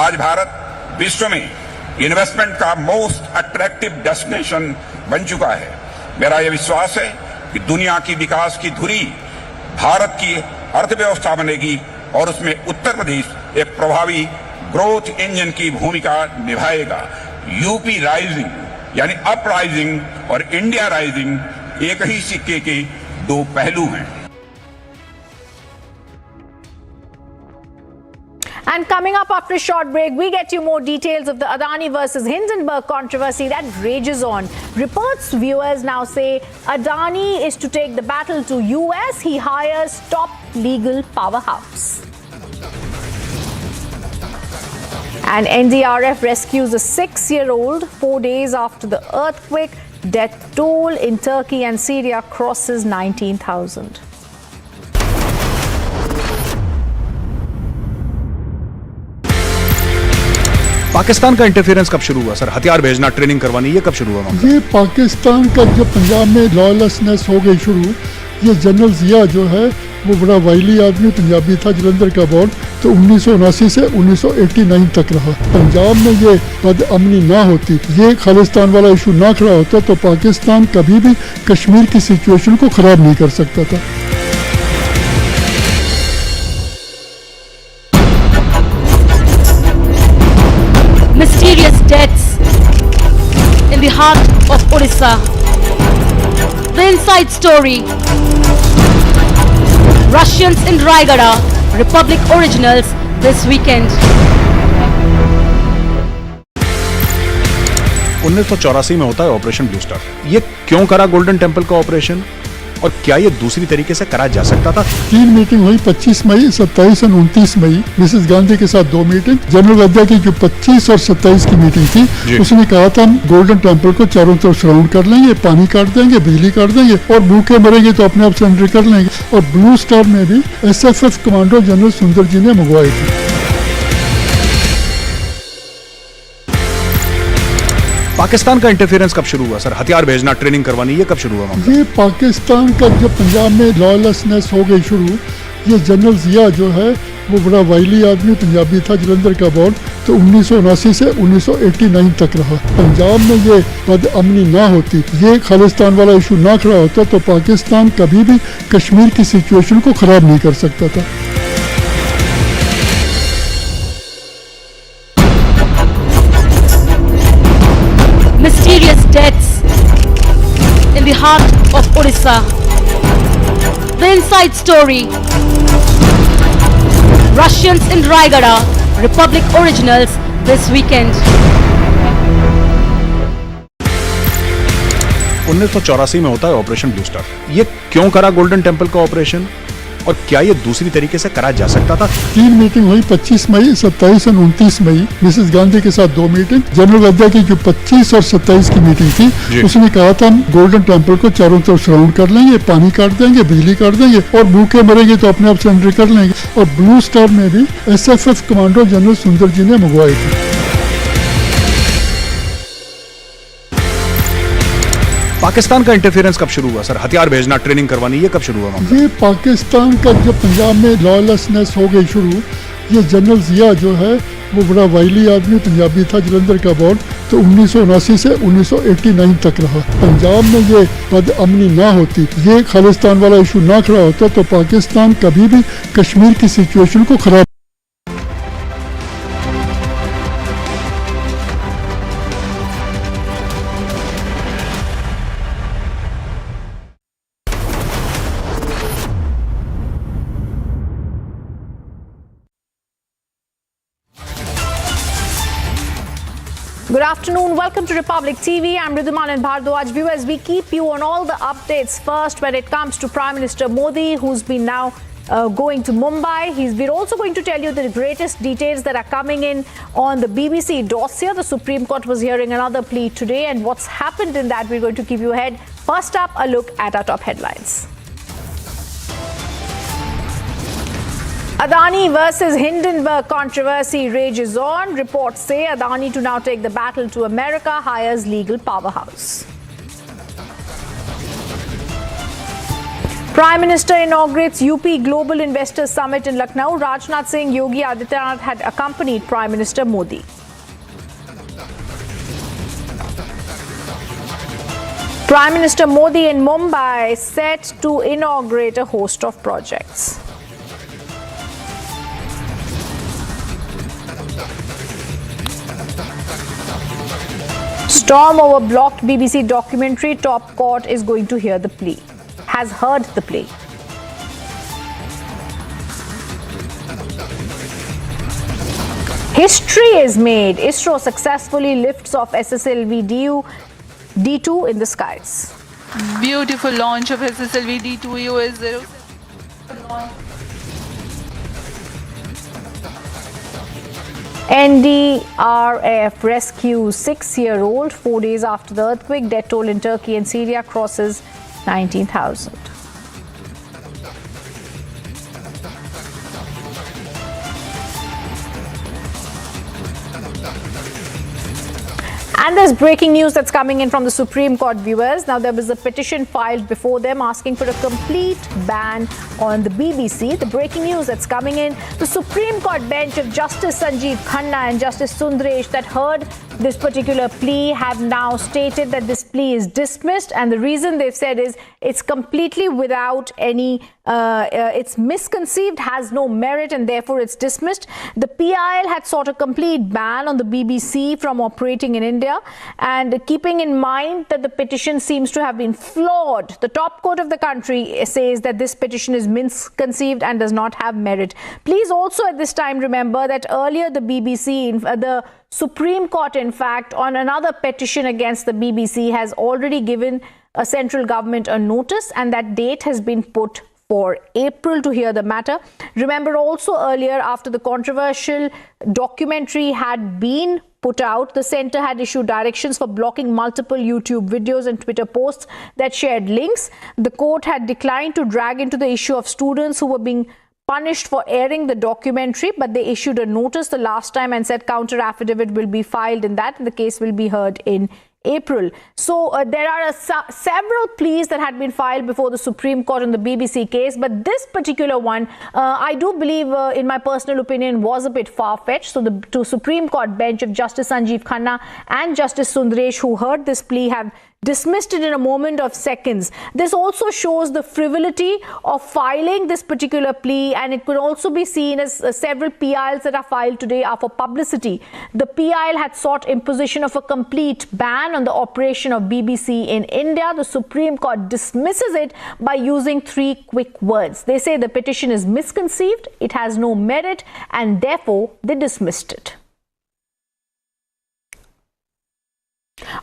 R: आज भारत विश्व में इन्वेस्टमेंट का मोस्ट अट्रैक्टिव डेस्टिनेशन बन चुका है। मेरा यह विश्वास है कि दुनिया की विकास की धुरी भारत की अर्थव्यवस्था बनेगी और उसमें उत्तर प्रदेश एक प्रभावी ग्रोथ इंजन की भूमिका निभाएगा। यूपी राइजिंग यानी अप राइजिंग और इंडिया राइजिंग एक ही सिक्के के दो पहलू हैं।
C: And coming up after a short break, we get you more details of the Adani versus Hindenburg controversy that rages on. Reports viewers now say Adani is to take the battle to US. He hires top legal powerhouse. And NDRF rescues a 6-year-old 4 days after the earthquake. Death toll in Turkey and Syria crosses 19,000.
E: Pakistan का interference कब शुरू हुआ sir? हथियार भेजना, training करवानी, ये कब शुरू हुआ?
F: ये पाकिस्तान का जब पंजाब में लॉयलेसनेस हो गई शुरू, ये जनरल जिया जो है वो बड़ा वाइली आदमी पंजाबी था, जलंधर का बॉर्न, तो 1979 से 1989 तक रहा। पंजाब में ये बदअमनी ना होती, ये खालिस्तान वाला इशू ना खड़ा होता तो पाकिस्तान कभी भी कश्मीर की सिचुएशन को खराब नहीं कर सकता था।
G: Mysterious deaths in the heart of Odisha. The inside story. Russians in Raigada, Republic originals this weekend.
E: 1984 में होता है ऑपरेशन ब्लू स्टार। ये क्यों करा गोल्डन टेम्पल का ऑपरेशन, और क्या ये दूसरी तरीके से करा जा सकता था?
F: 3 मीटिंग हुई 25 मई, 27 और 29 मई। मिसेस गांधी के साथ 2 मीटिंग। जनरल वद्रा की जो 25 और 27 की मीटिंग थी, उसने कहा था हम गोल्डन टेम्पल को चारों तरफ सराउंड कर लेंगे, पानी काट देंगे, बिजली काट देंगे और भूखे मरेंगे तो अपने आप सरेंडर कर लेंगे। और ब्लू स्टार में भी SFF कमांडो जनरल सुंदर जी ने मंगवाई थी।
E: पाकिस्तान का इंटरफेरेंस कब शुरू हुआ सर? हथियार भेजना, ट्रेनिंग करवानी, ये कब शुरू हुआ मामला?
F: ये पाकिस्तान का जब पंजाब में लॉयलेसनेस हो गई शुरू, ये जनरल जिया जो है वो बड़ा वाइली आदमी पंजाबी था, जलंधर का बॉर्न, तो 1979 से 1989 तक रहा। पंजाब में ये बदअमनी ना होती, ये खालिस्तान वाला इशू ना खड़ा होता तो पाकिस्तान कभी भी कश्मीर की सिचुएशन को खराब नहीं कर सकता था।
G: Mysterious deaths in the heart of Odisha. The inside story. Russians in Raigada, Republic originals this weekend.
E: 1984 में होता है ऑपरेशन ब्लू स्टार। ये क्यों करा गोल्डन टेम्पल का ऑपरेशन और क्या ये दूसरी तरीके से करा जा सकता था?
F: 3 मीटिंग हुई 25 मई, 27 और 29 मई। मिसेस गांधी के साथ 2 मीटिंग। जनरल वद्रा की जो 25 और 27 की मीटिंग थी, उसने कहा था हम गोल्डन टेम्पल को चारों तरफ सराउंड कर लेंगे, पानी काट देंगे, बिजली काट देंगे और भूखे मरेंगे तो अपने आप सरेंडर कर लेंगे। और ब्लू स्टार में भी SFF कमांडो जनरल सुंदर जी ने मंगवाई थी।
E: पाकिस्तान का इंटरफेरेंस कब शुरू हुआ सर? हथियार भेजना, ट्रेनिंग करवानी, ये कब शुरू हुआ मामला?
F: ये पाकिस्तान का जब पंजाब में लॉयलेसनेस हो गई शुरू, ये जनरल जिया जो है वो बड़ा वाइली आदमी पंजाबी था, जलंधर का बॉर्न, तो 1979 से 1989 तक रहा। पंजाब में ये बदअमनी ना होती, ये खालिस्तान वाला इशू ना खड़ा होता तो पाकिस्तान कभी भी कश्मीर की सिचुएशन को खराब।
C: Good afternoon. Welcome to Republic TV. I'm Ridhumanan Bhardwaj. Viewers, we keep you on all the updates. First, when it comes to Prime Minister Modi, who's been now going to Mumbai. We're also going to tell you the greatest details that are coming in on the BBC dossier. The Supreme Court was hearing another plea today, and what's happened in that, we're going to give you ahead. First up, a look at our top headlines. Adani versus Hindenburg controversy rages on. Reports say Adani to now take the battle to America, hires legal powerhouse. Prime Minister inaugurates UP Global Investors Summit in Lucknow. Rajnath Singh, Yogi Adityanath had accompanied Prime Minister Modi. Prime Minister Modi in Mumbai set to inaugurate a host of projects. Storm over blocked BBC documentary. Top court is going to hear the plea. Has heard the plea. History is made. ISRO successfully lifts off SSLV D2 in the skies.
I: Beautiful launch of SSLV D2 US07.
C: NDRF rescues 6-year-old 4 days after the earthquake. Death toll in Turkey and Syria crosses 19,000. And there's breaking news that's coming in from the Supreme Court, viewers. Now, there was a petition filed before them asking for a complete ban on the BBC. The breaking news that's coming in, the Supreme Court bench of Justice Sanjeev Khanna and Justice Sundaresh that heard this particular plea have now stated that this plea is dismissed. And the reason they've said is it's completely without any, it's misconceived, has no merit, and therefore it's dismissed. The PIL had sought a complete ban on the BBC from operating in India, and keeping in mind that the petition seems to have been flawed, the top court of the country says that this petition is misconceived and does not have merit. Please also at this time remember that earlier the BBC, the Supreme Court in fact, on another petition against the BBC has already given central government a notice, and that date has been put for April to hear the matter. Remember also earlier, after the controversial documentary had been put out, the centre had issued directions for blocking multiple YouTube videos and Twitter posts that shared links. The court had declined to drag into the issue of students who were being punished for airing the documentary, but they issued a notice the last time and said counter affidavit will be filed in that, and the case will be heard in April. So there are several pleas that had been filed before the Supreme Court on the BBC case, but this particular one, I do believe, in my personal opinion, was a bit far-fetched. So the Supreme Court bench of Justice Sanjeev Khanna and Justice Sundaresh, who heard this plea, have dismissed it in a moment of seconds. This also shows the frivolity of filing this particular plea, and it could also be seen as several PILs that are filed today are for publicity. The PIL had sought imposition of a complete ban on the operation of BBC in India. The Supreme Court dismisses it by using 3 quick words. They say the petition is misconceived, it has no merit, and therefore they dismissed it.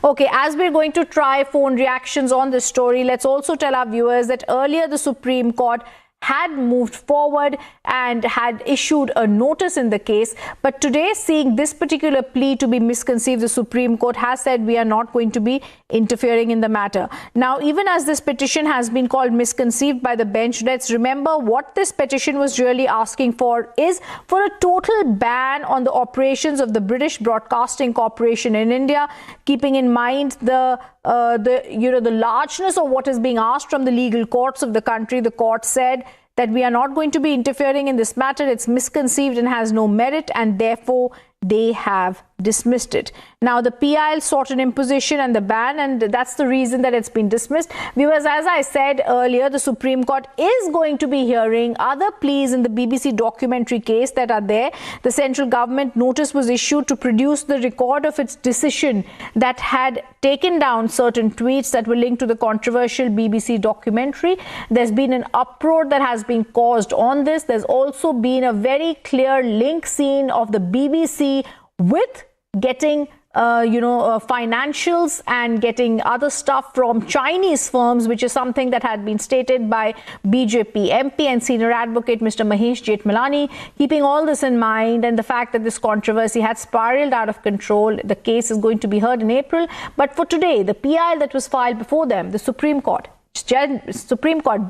C: Okay, as we're going to try phone reactions on this story, let's also tell our viewers that earlier the Supreme Court had moved forward and had issued a notice in the case. But today, seeing this particular plea to be misconceived, the Supreme Court has said we are not going to be interfering in the matter. Now, even as this petition has been called misconceived by the bench, let's remember what this petition was really asking for is for a total ban on the operations of the British Broadcasting Corporation in India, keeping in mind the largeness of what is being asked from the legal courts of the country. The court said that we are not going to be interfering in this matter. It's misconceived and has no merit, and therefore they have dismissed it. Now, the PIL sought an imposition and the ban, and that's the reason that it's been dismissed. Viewers, as I said earlier, the Supreme Court is going to be hearing other pleas in the BBC documentary case that are there. The central government notice was issued to produce the record of its decision that had taken down certain tweets that were linked to the controversial BBC documentary. There's been an uproar that has been caused on this. There's also been a very clear link seen of the BBC with getting financials and getting other stuff from Chinese firms, which is something that had been stated by BJP MP and senior advocate Mr. Mahesh Jethmalani. Keeping all this in mind and the fact that this controversy had spiraled out of control, the case is going to be heard in April. But for today, the PIL that was filed before them, the Supreme Court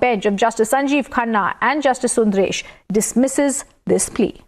C: bench of Justice Sanjeev Khanna and Justice Sundaresh dismisses this plea.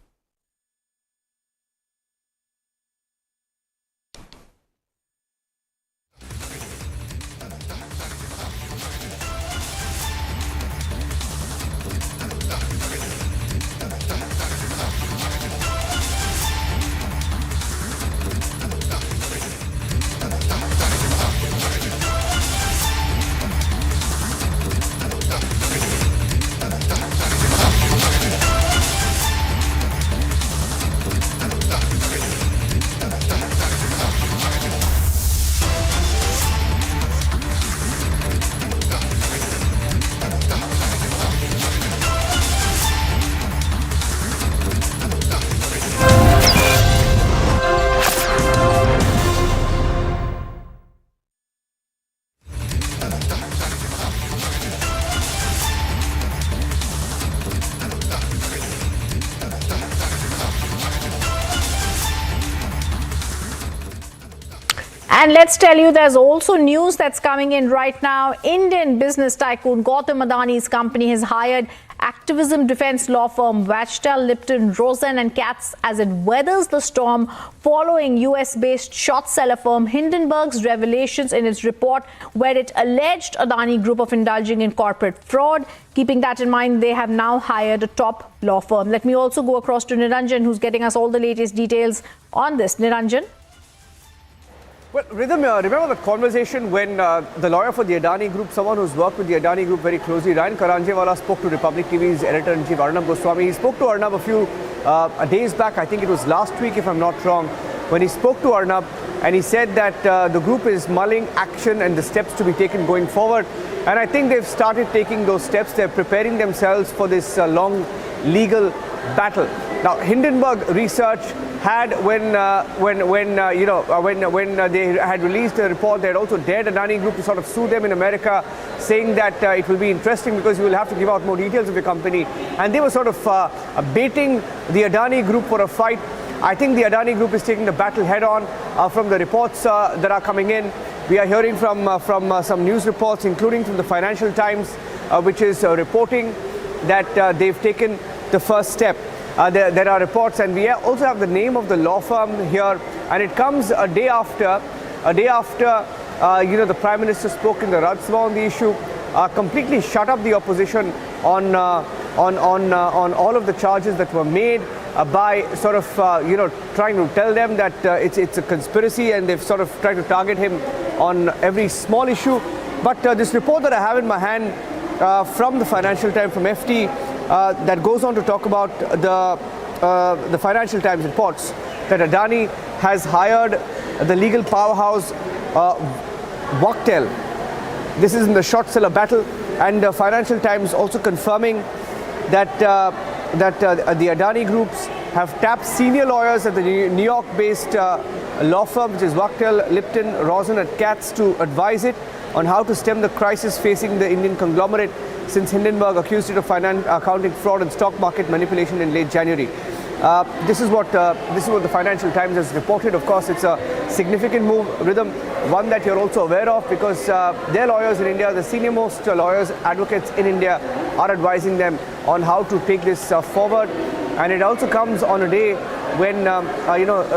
C: And let's tell you, there's also news that's coming in right now. Indian business tycoon Gautam Adani's company has hired activism defense law firm Wachtel, Lipton, Rosen and Katz as it weathers the storm following US-based short seller firm Hindenburg's revelations in its report, where it alleged Adani Group of indulging in corporate fraud. Keeping that in mind, they have now hired a top law firm. Let me also go across to Niranjan, who's getting us all the latest details on this. Niranjan?
N: Well, Rhythm, remember the conversation when the lawyer for the Adani Group, someone who's worked with the Adani Group very closely, Ryan Karanjewala, spoke to Republic TV's editor-in-chief Arnab Goswami. He spoke to Arnab a few days back, I think it was last week if I'm not wrong, when he spoke to Arnab and he said that the group is mulling action and the steps to be taken going forward. And I think they've started taking those steps. They're preparing themselves for this long legal battle. Now, Hindenburg Research had, when they had released a report, they had also dared Adani Group to sort of sue them in America, saying that it will be interesting because you will have to give out more details of your company. And they were sort of baiting the Adani Group for a fight. I think the Adani Group is taking the battle head on from the reports that are coming in. We are hearing from some news reports, including from the Financial Times, which is reporting that they've taken the first step. There are reports, and we also have the name of the law firm here, and it comes a day after the Prime Minister spoke in the Rajya Sabha on the issue, completely shut up the opposition on all of the charges that were made by sort of trying to tell them that it's a conspiracy, and they've sort of tried to target him on every small issue. But this report that I have in my hand from the Financial Times, from FT, that goes on to talk about the Financial Times reports that Adani has hired the legal powerhouse Wachtell. This is in the short seller battle, and the Financial Times also confirming that the Adani groups have tapped senior lawyers at the New York-based law firm, which is Wachtell, Lipton, Rosen and Katz, to advise it on how to stem the crisis facing the Indian conglomerate since Hindenburg accused it of accounting fraud and stock market manipulation in late January. This is what the Financial Times has reported. Of course, it's a significant move, Rhythm, one that you're also aware of, because their lawyers in India, the senior most lawyers, advocates in India, are advising them on how to take this forward. And it also comes on a day when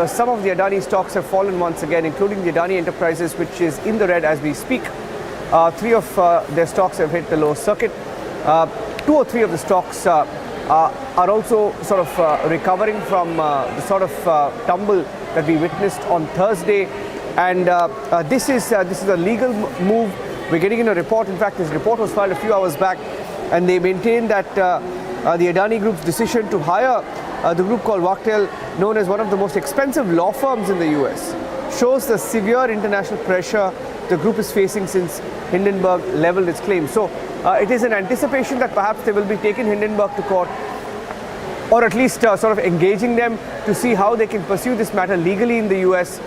N: some of the Adani stocks have fallen once again, including the Adani Enterprises, which is in the red as we speak. 3 of their stocks have hit the low circuit. 2 or 3 of the stocks are also sort of recovering from the sort of tumble that we witnessed on Thursday. And this is a legal move. We're getting in a report. In fact, this report was filed a few hours back, and they maintain that the Adani Group's decision to hire the group called Wachtell, known as one of the most expensive law firms in the US, shows the severe international pressure the group is facing since Hindenburg leveled its claim. So it is an anticipation that perhaps they will be taking Hindenburg to court, or at least sort of engaging them to see how they can pursue this matter legally in the US.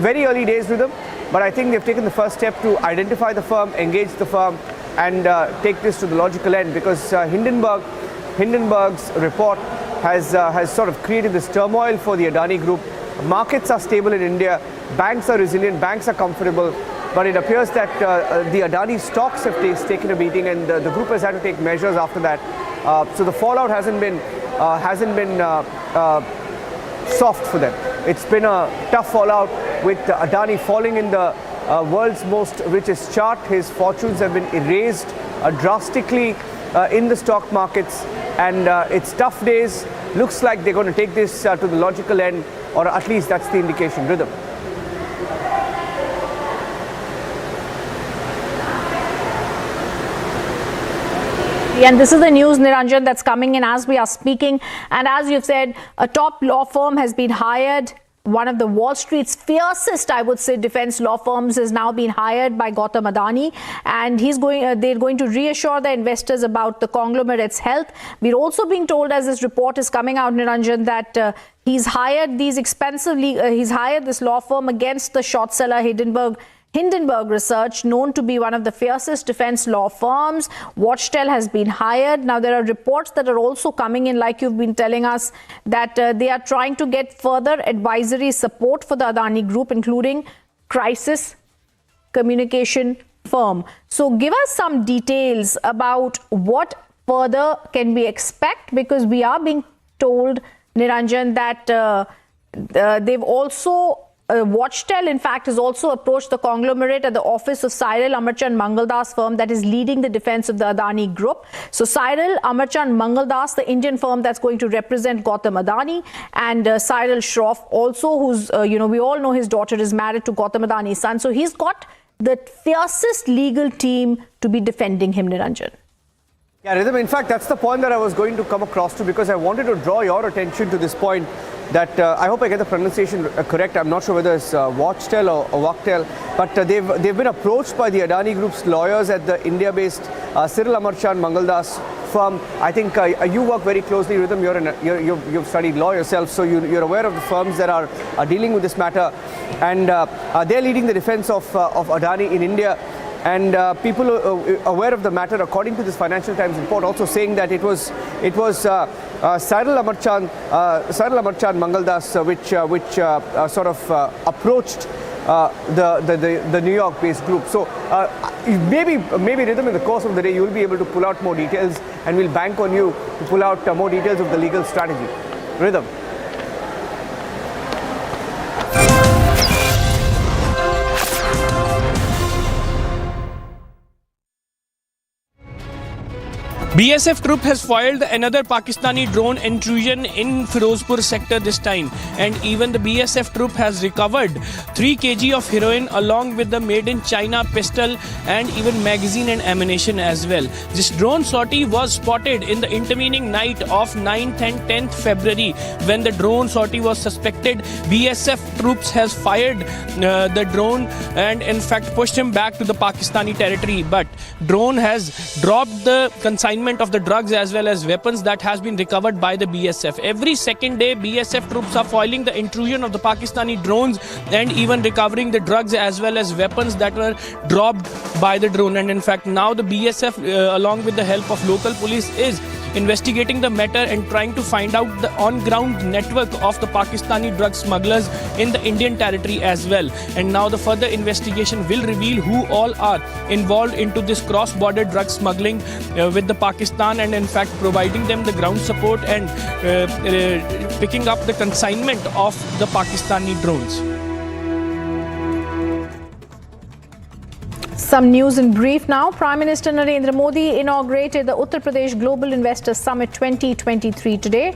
N: Very early days with them, but I think they've taken the first step to identify the firm, engage the firm, and take this to the logical end, because Hindenburg's report has sort of created this turmoil for the Adani Group. Markets are stable in India, banks are resilient, banks are comfortable, but it appears that the Adani stocks have taken a beating, and the group has had to take measures after that. So the fallout hasn't been soft for them. It's been a tough fallout, with Adani falling in the world's most richest chart. His fortunes have been erased drastically in the stock markets, and it's tough days. Looks like they're going to take this to the logical end, or at least that's the indication. Rhythm.
C: And this is the news, Niranjan, that's coming in as we are speaking. And as you've said, a top law firm has been hired. One of the Wall Street's fiercest, I would say, defense law firms has now been hired by Gautam Adani, and they're going to reassure the investors about the conglomerate's health. We're also being told, as this report is coming out, Niranjan, that he's hired this law firm against the short seller Hindenburg Research, known to be one of the fiercest defense law firms. Wachtell has been hired. Now, there are reports that are also coming in, like you've been telling us, that they are trying to get further advisory support for the Adani Group, including crisis communication firm. So give us some details about what further can we expect, because we are being told, Niranjan, that they've also Wachtell, in fact, has also approached the conglomerate at the office of Cyril Amarchand Mangaldas firm that is leading the defense of the Adani Group. So Cyril Amarchand Mangaldas, the Indian firm that's going to represent Gautam Adani, and Cyril Shroff also, who's, we all know his daughter is married to Gautam Adani's son. So he's got the fiercest legal team to be defending him, Niranjan.
N: Yeah, Rhythm, in fact, that's the point that I was going to come across to, because I wanted to draw your attention to this point that I hope I get the pronunciation correct. I'm not sure whether it's Wachtell or Wachtell, but they've been approached by the Adani Group's lawyers at the India-based Cyril Amarchand Mangaldas firm. I think you work very closely with them. You've studied law yourself, so you're aware of the firms that are dealing with this matter, and they're leading the defense of Adani in India. And people aware of the matter, according to this Financial Times report, also saying that it was Cyril Amarchand Mangaldas which sort of approached the New York-based group. So maybe Rhythm, in the course of the day, you will be able to pull out more details, and we'll bank on you to pull out more details of the legal strategy. Rhythm.
S: BSF troop has foiled another Pakistani drone intrusion in Firozpur sector this time, and even the BSF troop has recovered 3 kg of heroin along with the made in China pistol and even magazine and ammunition as well. This drone sortie was spotted in the intervening night of 9th and 10th February when the drone sortie was suspected. BSF troops has fired the drone and in fact pushed him back to the Pakistani territory, but drone has dropped the consignment of the drugs as well as weapons that has been recovered by the BSF. Every second day, BSF troops are foiling the intrusion of the Pakistani drones and even recovering the drugs as well as weapons that were dropped by the drone. And in fact, now the BSF, along with the help of local police, is investigating the matter and trying to find out the on-ground network of the Pakistani drug smugglers in the Indian territory as well. And now the further investigation will reveal who all are involved into this cross-border drug smuggling with the Pakistan, and in fact providing them the ground support and picking up the consignment of the Pakistani drones.
C: Some news in brief now. Prime Minister Narendra Modi inaugurated the Uttar Pradesh Global Investor Summit 2023 today.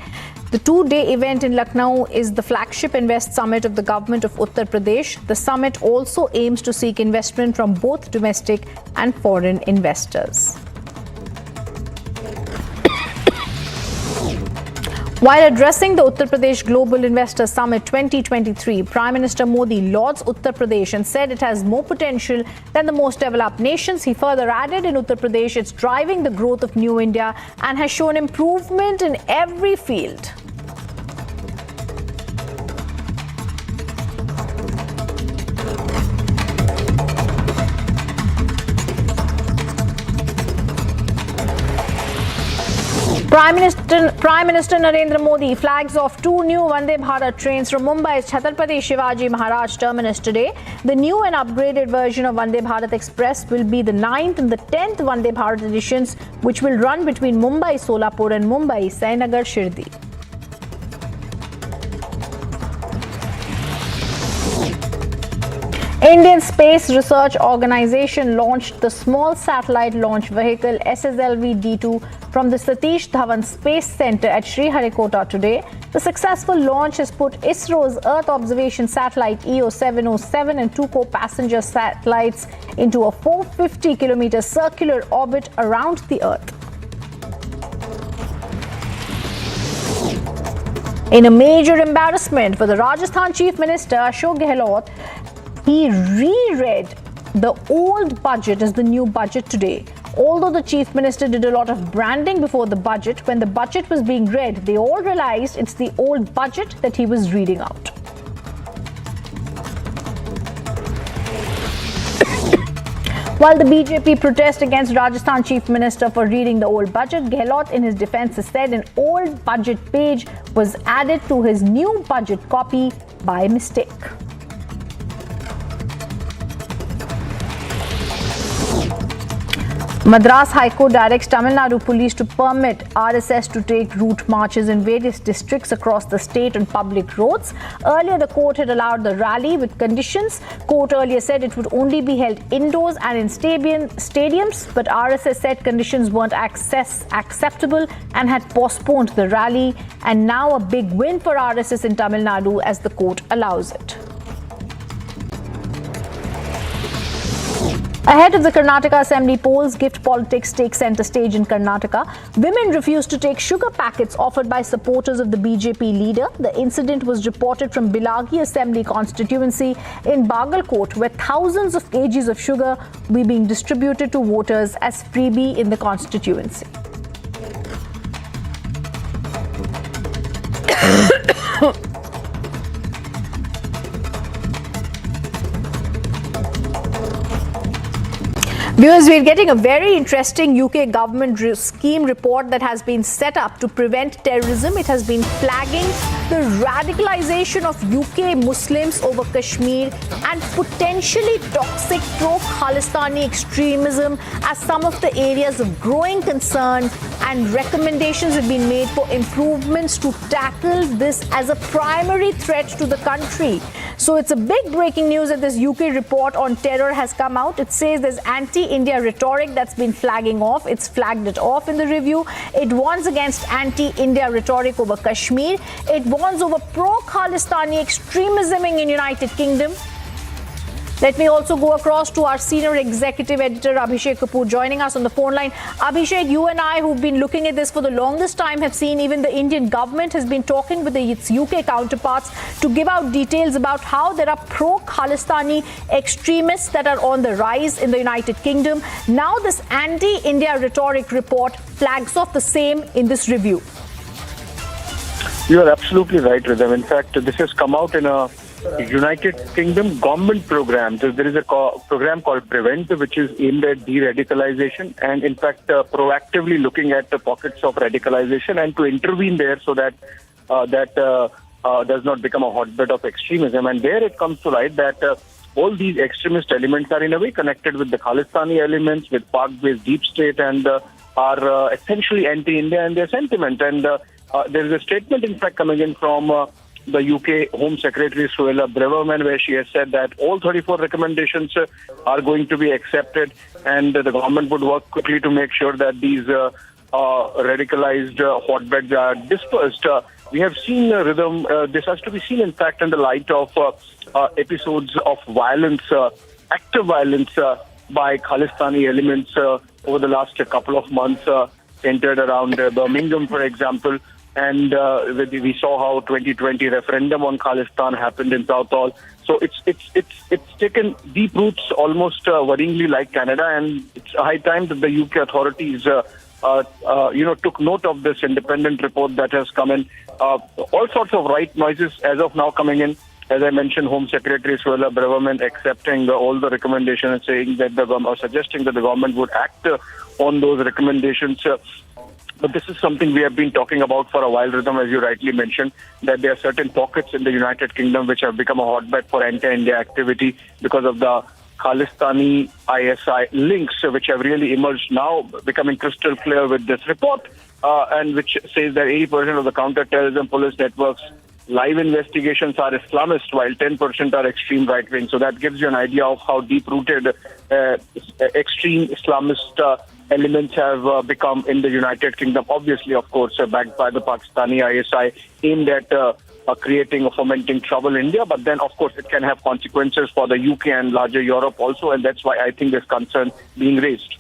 C: The 2-day event in Lucknow is the flagship Invest Summit of the government of Uttar Pradesh. The summit also aims to seek investment from both domestic and foreign investors. While addressing the Uttar Pradesh Global Investor Summit 2023, Prime Minister Modi lauds Uttar Pradesh and said it has more potential than the most developed nations. He further added, in Uttar Pradesh, it's driving the growth of New India and has shown improvement in every field. Prime Minister Narendra Modi flags off 2 new Vande Bharat trains from Mumbai's Chhatrapati Shivaji Maharaj terminus today. The new and upgraded version of Vande Bharat Express will be the 9th and the 10th Vande Bharat editions, which will run between Mumbai Solapur and Mumbai Sainagar Shirdi. Indian Space Research Organisation launched the small satellite launch vehicle SSLV-D2 from the Satish Dhawan Space Centre at Sriharikota today. The successful launch has put ISRO's Earth Observation Satellite EO-707 and 2 co-passenger satellites into a 450-kilometre circular orbit around the Earth. In a major embarrassment for the Rajasthan Chief Minister Ashok Gehlot, he reread the old budget as the new budget today. Although the Chief Minister did a lot of branding before the budget, when the budget was being read, they all realized it's the old budget that he was reading out. While the BJP protests against Rajasthan Chief Minister for reading the old budget, Gehlot in his defense has said an old budget page was added to his new budget copy by mistake. Madras High Court directs Tamil Nadu Police to permit RSS to take route marches in various districts across the state on public roads. Earlier, the court had allowed the rally with conditions. Court earlier said it would only be held indoors and in stadiums, but RSS said conditions weren't acceptable and had postponed the rally. And now a big win for RSS in Tamil Nadu as the court allows it. Ahead of the Karnataka Assembly polls, gift politics takes centre stage in Karnataka. Women refused to take sugar packets offered by supporters of the BJP leader. The incident was reported from Bilagi Assembly constituency in Bagalkot, where thousands of kgs of sugar were being distributed to voters as freebie in the constituency. Viewers, we're getting a very interesting UK government scheme report that has been set up to prevent terrorism. It has been flagging the radicalization of UK Muslims over Kashmir and potentially toxic pro-Khalistani extremism as some of the areas of growing concern, and recommendations have been made for improvements to tackle this as a primary threat to the country. So it's a big breaking news that this UK report on terror has come out. It says there's anti-India rhetoric that's been flagging off. It's flagged it off in the review. It warns against anti-India rhetoric over Kashmir. It warns over pro-Khalistani extremism in United Kingdom. Let me also go across to our senior executive editor, Abhishek Kapoor, joining us on the phone line. Abhishek, you and I, who've been looking at this for the longest time, have seen even the Indian government has been talking with its UK counterparts to give out details about how there are pro-Khalistani extremists that are on the rise in the United Kingdom. Now this anti-India rhetoric report flags off the same in this review.
T: You are absolutely right, Rhythm. In fact, this has come out in a United Kingdom government program. So there is a program called Prevent, which is aimed at de-radicalization and, in fact, proactively looking at the pockets of radicalization and to intervene there so that does not become a hotbed of extremism. And there it comes to light that all these extremist elements are in a way connected with the Khalistani elements, with Pak-based deep state, and are essentially anti-India in their sentiment. And there is a statement, in fact, coming in from the UK Home Secretary Suella Braverman, where she has said that all 34 recommendations are going to be accepted, and the government would work quickly to make sure that these radicalized hotbeds are dispersed. We have seen Rhythm. This has to be seen, in fact, in the light of episodes of violence, active violence by Khalistani elements over the last couple of months, centered around Birmingham, for example. And we saw how 2020 referendum on Khalistan happened in Southall. So it's taken deep roots, almost worryingly like Canada, and it's high time that the UK authorities took note of this independent report that has come in. All sorts of right noises as of now coming in. As I mentioned, Home Secretary Suella Braverman accepting all the recommendations and saying that suggesting that the government would act on those recommendations. But this is something we have been talking about for a while, Rhythm, as you rightly mentioned, that there are certain pockets in the United Kingdom which have become a hotbed for anti-India activity because of the Khalistani ISI links, which have really emerged now, becoming crystal clear with this report, and which says that 80% of the counter-terrorism police networks live investigations are Islamist, while 10% are extreme right-wing. So that gives you an idea of how deep-rooted extreme Islamist elements have become in the United Kingdom. Obviously, of course, backed by the Pakistani ISI, aimed at creating or fomenting trouble in India. But then, of course, it can have consequences for the UK and larger Europe also. And that's why I think there's concern being raised.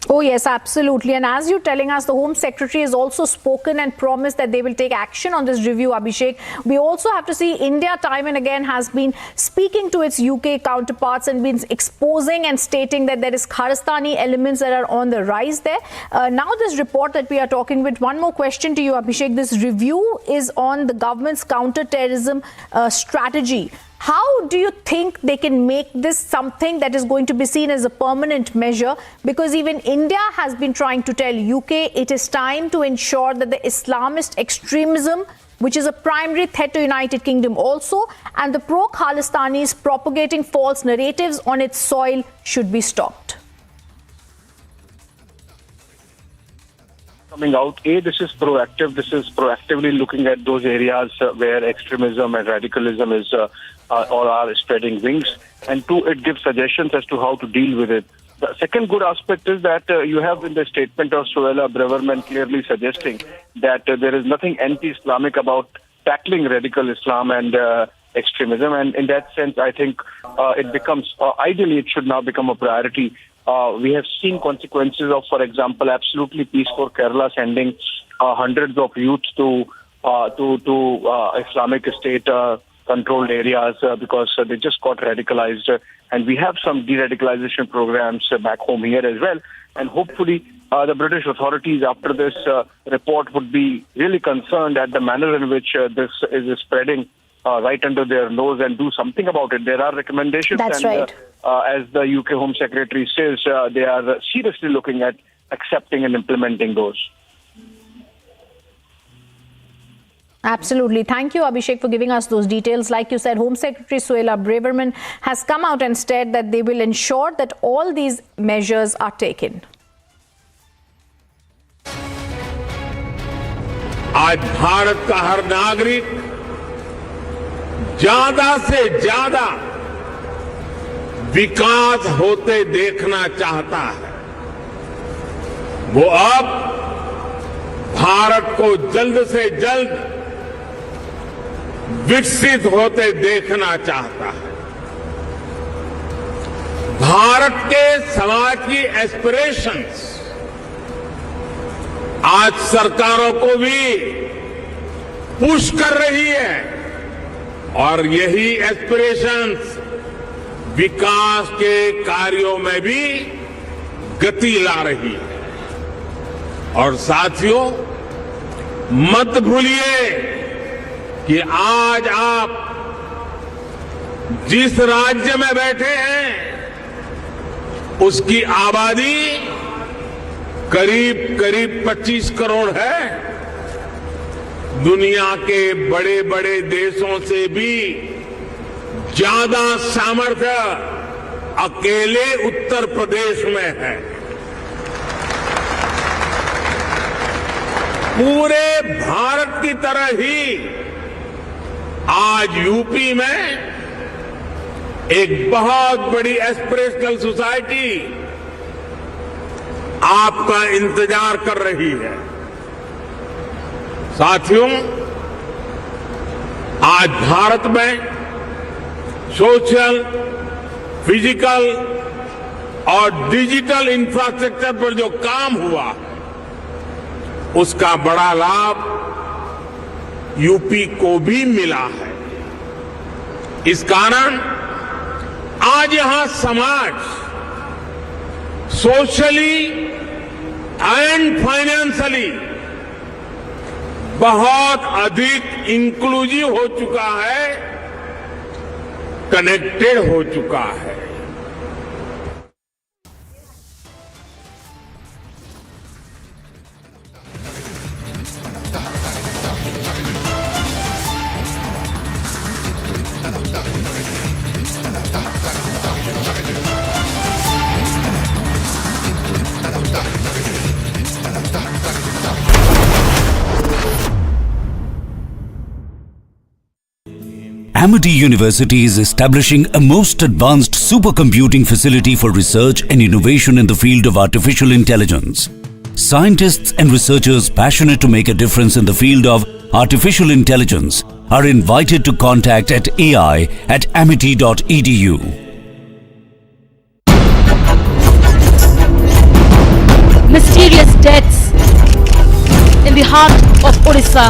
C: Oh, yes, absolutely. And as you're telling us, the Home Secretary has also spoken and promised that they will take action on this review, Abhishek. We also have to see India time and again has been speaking to its UK counterparts and been exposing and stating that there is Khalistani elements that are on the rise there. Now this report that we are talking with, one more question to you, Abhishek. This review is on the government's counter-terrorism strategy. How do you think they can make this something that is going to be seen as a permanent measure? Because even India has been trying to tell UK it is time to ensure that the Islamist extremism, which is a primary threat to United Kingdom also, and the pro-Khalistanis propagating false narratives on its soil should be stopped.
T: Coming out, this is proactive. This is proactively looking at those areas where extremism and radicalism is or are spreading wings. And two, it gives suggestions as to how to deal with it. The second good aspect is that you have in the statement of Suella Braverman clearly suggesting that there is nothing anti-Islamic about tackling radical Islam and extremism. And in that sense, I think it becomes, ideally, it should now become a priority. We have seen consequences of, for example, absolutely peaceful Kerala sending hundreds of youths to Islamic State controlled areas because they just got radicalized. And we have some de-radicalization programs back home here as well. And hopefully the British authorities after this report would be really concerned at the manner in which this is spreading right under their nose and do something about it. There are recommendations.
C: That's right.
T: As the UK Home Secretary says, they are seriously looking at accepting and implementing those.
C: Absolutely. Thank you, Abhishek, for giving us those details. Like you said, Home Secretary Suella Braverman has come out and said that they will ensure that all these measures are taken.
A: आज भारत का हर नागरिक ज्यादा से ज्यादा विकास होते देखना चाहता है। वो अब भारत को जल्द से जल्द विकसित होते देखना चाहता है। भारत के समाज की एस्पिरेशंस आज सरकारों को भी पुश कर रही है और यही एस्पिरेशंस विकास के कार्यों में भी गति ला रही है। और साथियों, मत भूलिए कि आज आप जिस राज्य में बैठे हैं उसकी आबादी करीब 25 करोड़ है। दुनिया के बड़े बड़े देशों से भी ज्यादा सामर्थ्य अकेले उत्तर प्रदेश में है। पूरे भारत की तरह ही आज यूपी में एक बहुत बड़ी एस्पिरेशनल सोसाइटी आपका इंतजार कर रही है। साथियों, आज भारत में सोशल, फिजिकल और डिजिटल इंफ्रास्ट्रक्चर पर जो काम हुआ उसका बड़ा लाभ यूपी को भी मिला है। इस कारण आज यहां समाज सोशली एंड फाइनेंशियली बहुत अधिक इंक्लूसिव हो चुका है, कनेक्टेड हो चुका है।
D: Amity University is establishing a most advanced supercomputing facility for research and innovation in the field of artificial intelligence. Scientists and researchers passionate to make a difference in the field of artificial intelligence are invited to contact at ai@amity.edu.
G: Mysterious deaths in the heart of Odisha.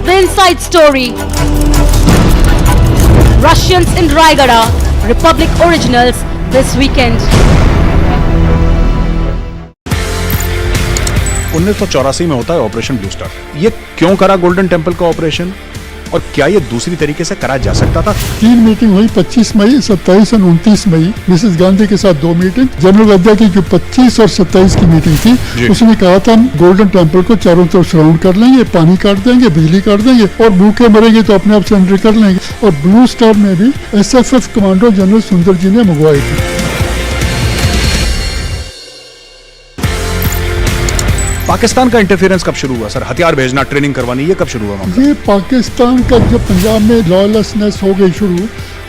G: The inside story. Russians in Raigada, Republic originals this weekend.
E: 1984 में होता है operation blue star. ये क्यों करा golden temple का operation और क्या ये दूसरी तरीके से करा जा सकता था?
F: 3 मीटिंग हुई, 25 मई, 27 और 29 मई। मिसेस गांधी के साथ 2 मीटिंग। जनरल वद्दा की जो 25 और 27 की मीटिंग थी, उसने कहा था हम गोल्डन टेम्पल को चारों तरफ सराउंड कर लेंगे, पानी काट देंगे, बिजली काट देंगे और भूखे मरेंगे तो अपने आप सरेंडर कर लेंगे। और ब्लू स्टार में भी SFF कमांडो जनरल सुंदर जी ने मंगवाई थी।
E: पाकिस्तान का इंटरफेरेंस कब शुरू हुआ सर? हथियार भेजना, ट्रेनिंग करवानी, ये कब शुरू हुआ?
F: ये पाकिस्तान का जो पंजाब में लॉयलेसनेस हो गई शुरू,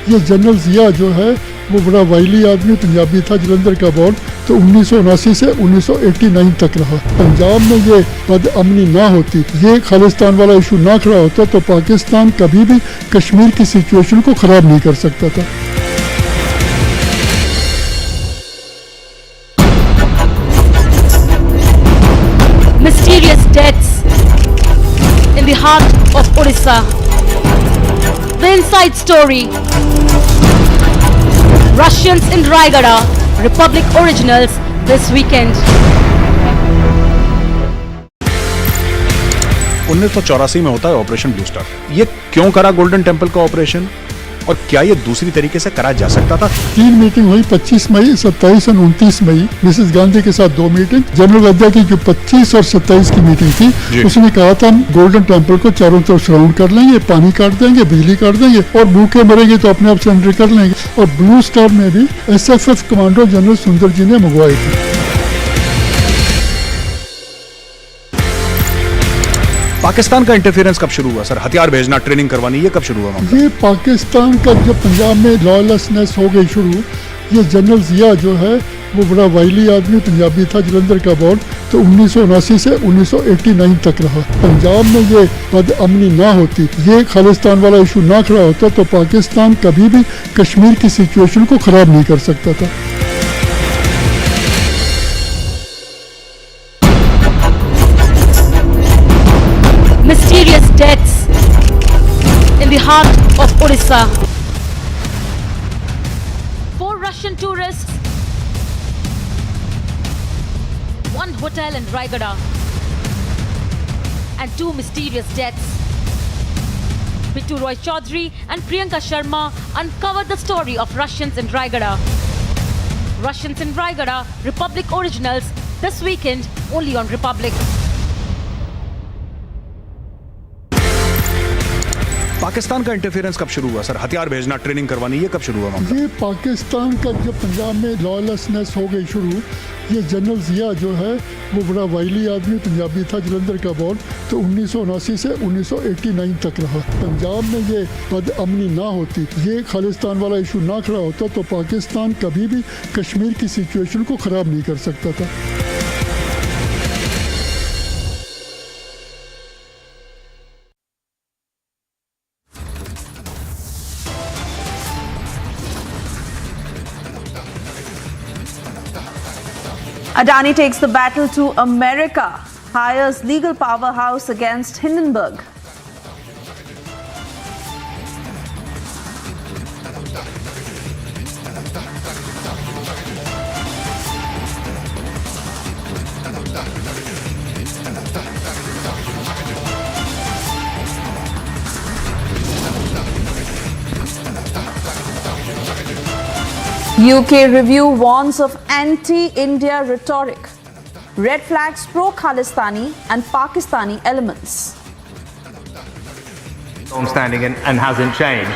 F: ये जनरल जिया जो है वो बड़ा वाइली आदमी पंजाबी था, जलंधर का बॉर्न, तो 1979 से 1989 तक रहा। पंजाब में ये बदअमनी ना होती, ये खालिस्तान वाला इशू ना खड़ा होता तो पाकिस्तान कभी भी कश्मीर की सिचुएशन को खराब नहीं कर सकता था।
G: Mysterious deaths in the heart of Odisha. The inside story. Russians in Raigada, Republic Originals this weekend.
E: 1984 में होता है ऑपरेशन ब्लू स्टार। ये क्यों करा गोल्डन टेम्पल का ऑपरेशन, और क्या ये दूसरी तरीके से करा जा सकता था?
F: 3 मीटिंग हुई, 25 मई, 27 और 29 मई। मिसेस गांधी के साथ 2 मीटिंग। जनरल वद्दा की जो 25 और 27 की मीटिंग थी, उसने कहा था हम गोल्डन टेम्पल को चारों तरफ सराउंड कर लेंगे, पानी काट देंगे, बिजली काट देंगे, और भूखे मरेंगे तो अपने आप सरेंडर कर लेंगे। और ब्लू स्टार में भी SFF कमांडो जनरल सुंदर जी ने मंगवाई थी।
E: पाकिस्तान का इंटरफेरेंस कब शुरू हुआ सर? हथियार भेजना, ट्रेनिंग करवानी, ये कब शुरू हुआ?
F: ये पाकिस्तान का जब पंजाब में लॉयलेसनेस हो गई शुरू, ये जनरल जिया जो है वो बड़ा वाइली आदमी पंजाबी था, जलंधर का बॉर्न, तो 1979 से 1989 तक रहा। पंजाब में ये बदअमनी ना होती, ये खालिस्तान वाला इशू ना खड़ा होता, तो पाकिस्तान कभी भी कश्मीर की सिचुएशन को खराब नहीं कर सकता था।
G: Mysterious deaths in the heart of Odisha. 4 Russian tourists, 1 hotel in Raigada, and 2 mysterious deaths. Bittu Roy Chaudhary and Priyanka Sharma uncovered the story of Russians in Raigada. Russians in Raigada, Republic Originals this weekend only on Republic.
E: Pakistan का interference कब शुरू हुआ sir? हथियार भेजना, training करवानी, ये कब शुरू हुआ?
F: ये पाकिस्तान का जब पंजाब में लॉयलेसनेस हो गई शुरू, ये जनरल जिया जो है वो बड़ा वाइली आदमी पंजाबी था, जलंधर का बॉर्न, तो 1979 से 1989 तक रहा। पंजाब में ये बदअमनी ना होती, ये खालिस्तान वाला इशू ना खड़ा होता, तो पाकिस्तान कभी भी कश्मीर की सिचुएशन को ख़राब नहीं कर सकता था।
U: Adani takes the battle to America, hires legal powerhouse against Hindenburg. UK review warns of anti-India rhetoric, red flags pro-Khalistani and Pakistani elements.
V: Long-standing and hasn't changed.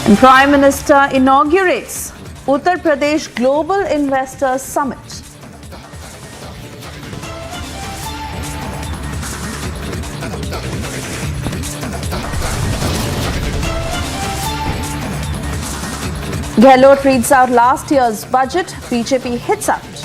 U: And Prime Minister inaugurates Uttar Pradesh Global Investors Summit. Gehlot reads out last year's budget, BJP hits out.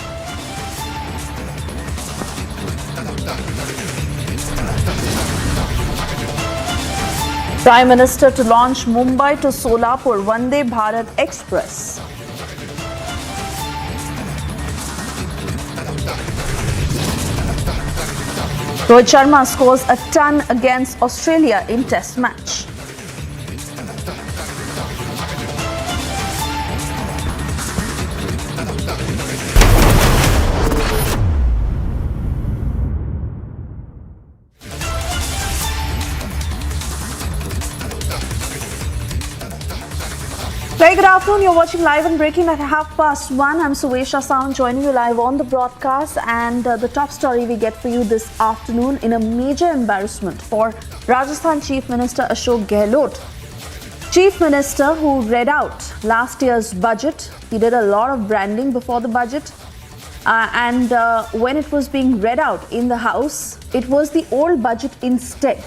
U: Prime Minister to launch Mumbai to Solapur Vande Bharat Express. Rohit Sharma scores a ton against Australia in Test match. Very good afternoon. You're watching Live and Breaking at 1:30. I'm Suesha Sound joining you live on the broadcast, and the top story we get for you this afternoon: in a major embarrassment for Rajasthan Chief Minister Ashok Gehlot. Chief Minister who read out last year's budget. He did a lot of branding before the budget, and when it was being read out in the House, it was the old budget instead.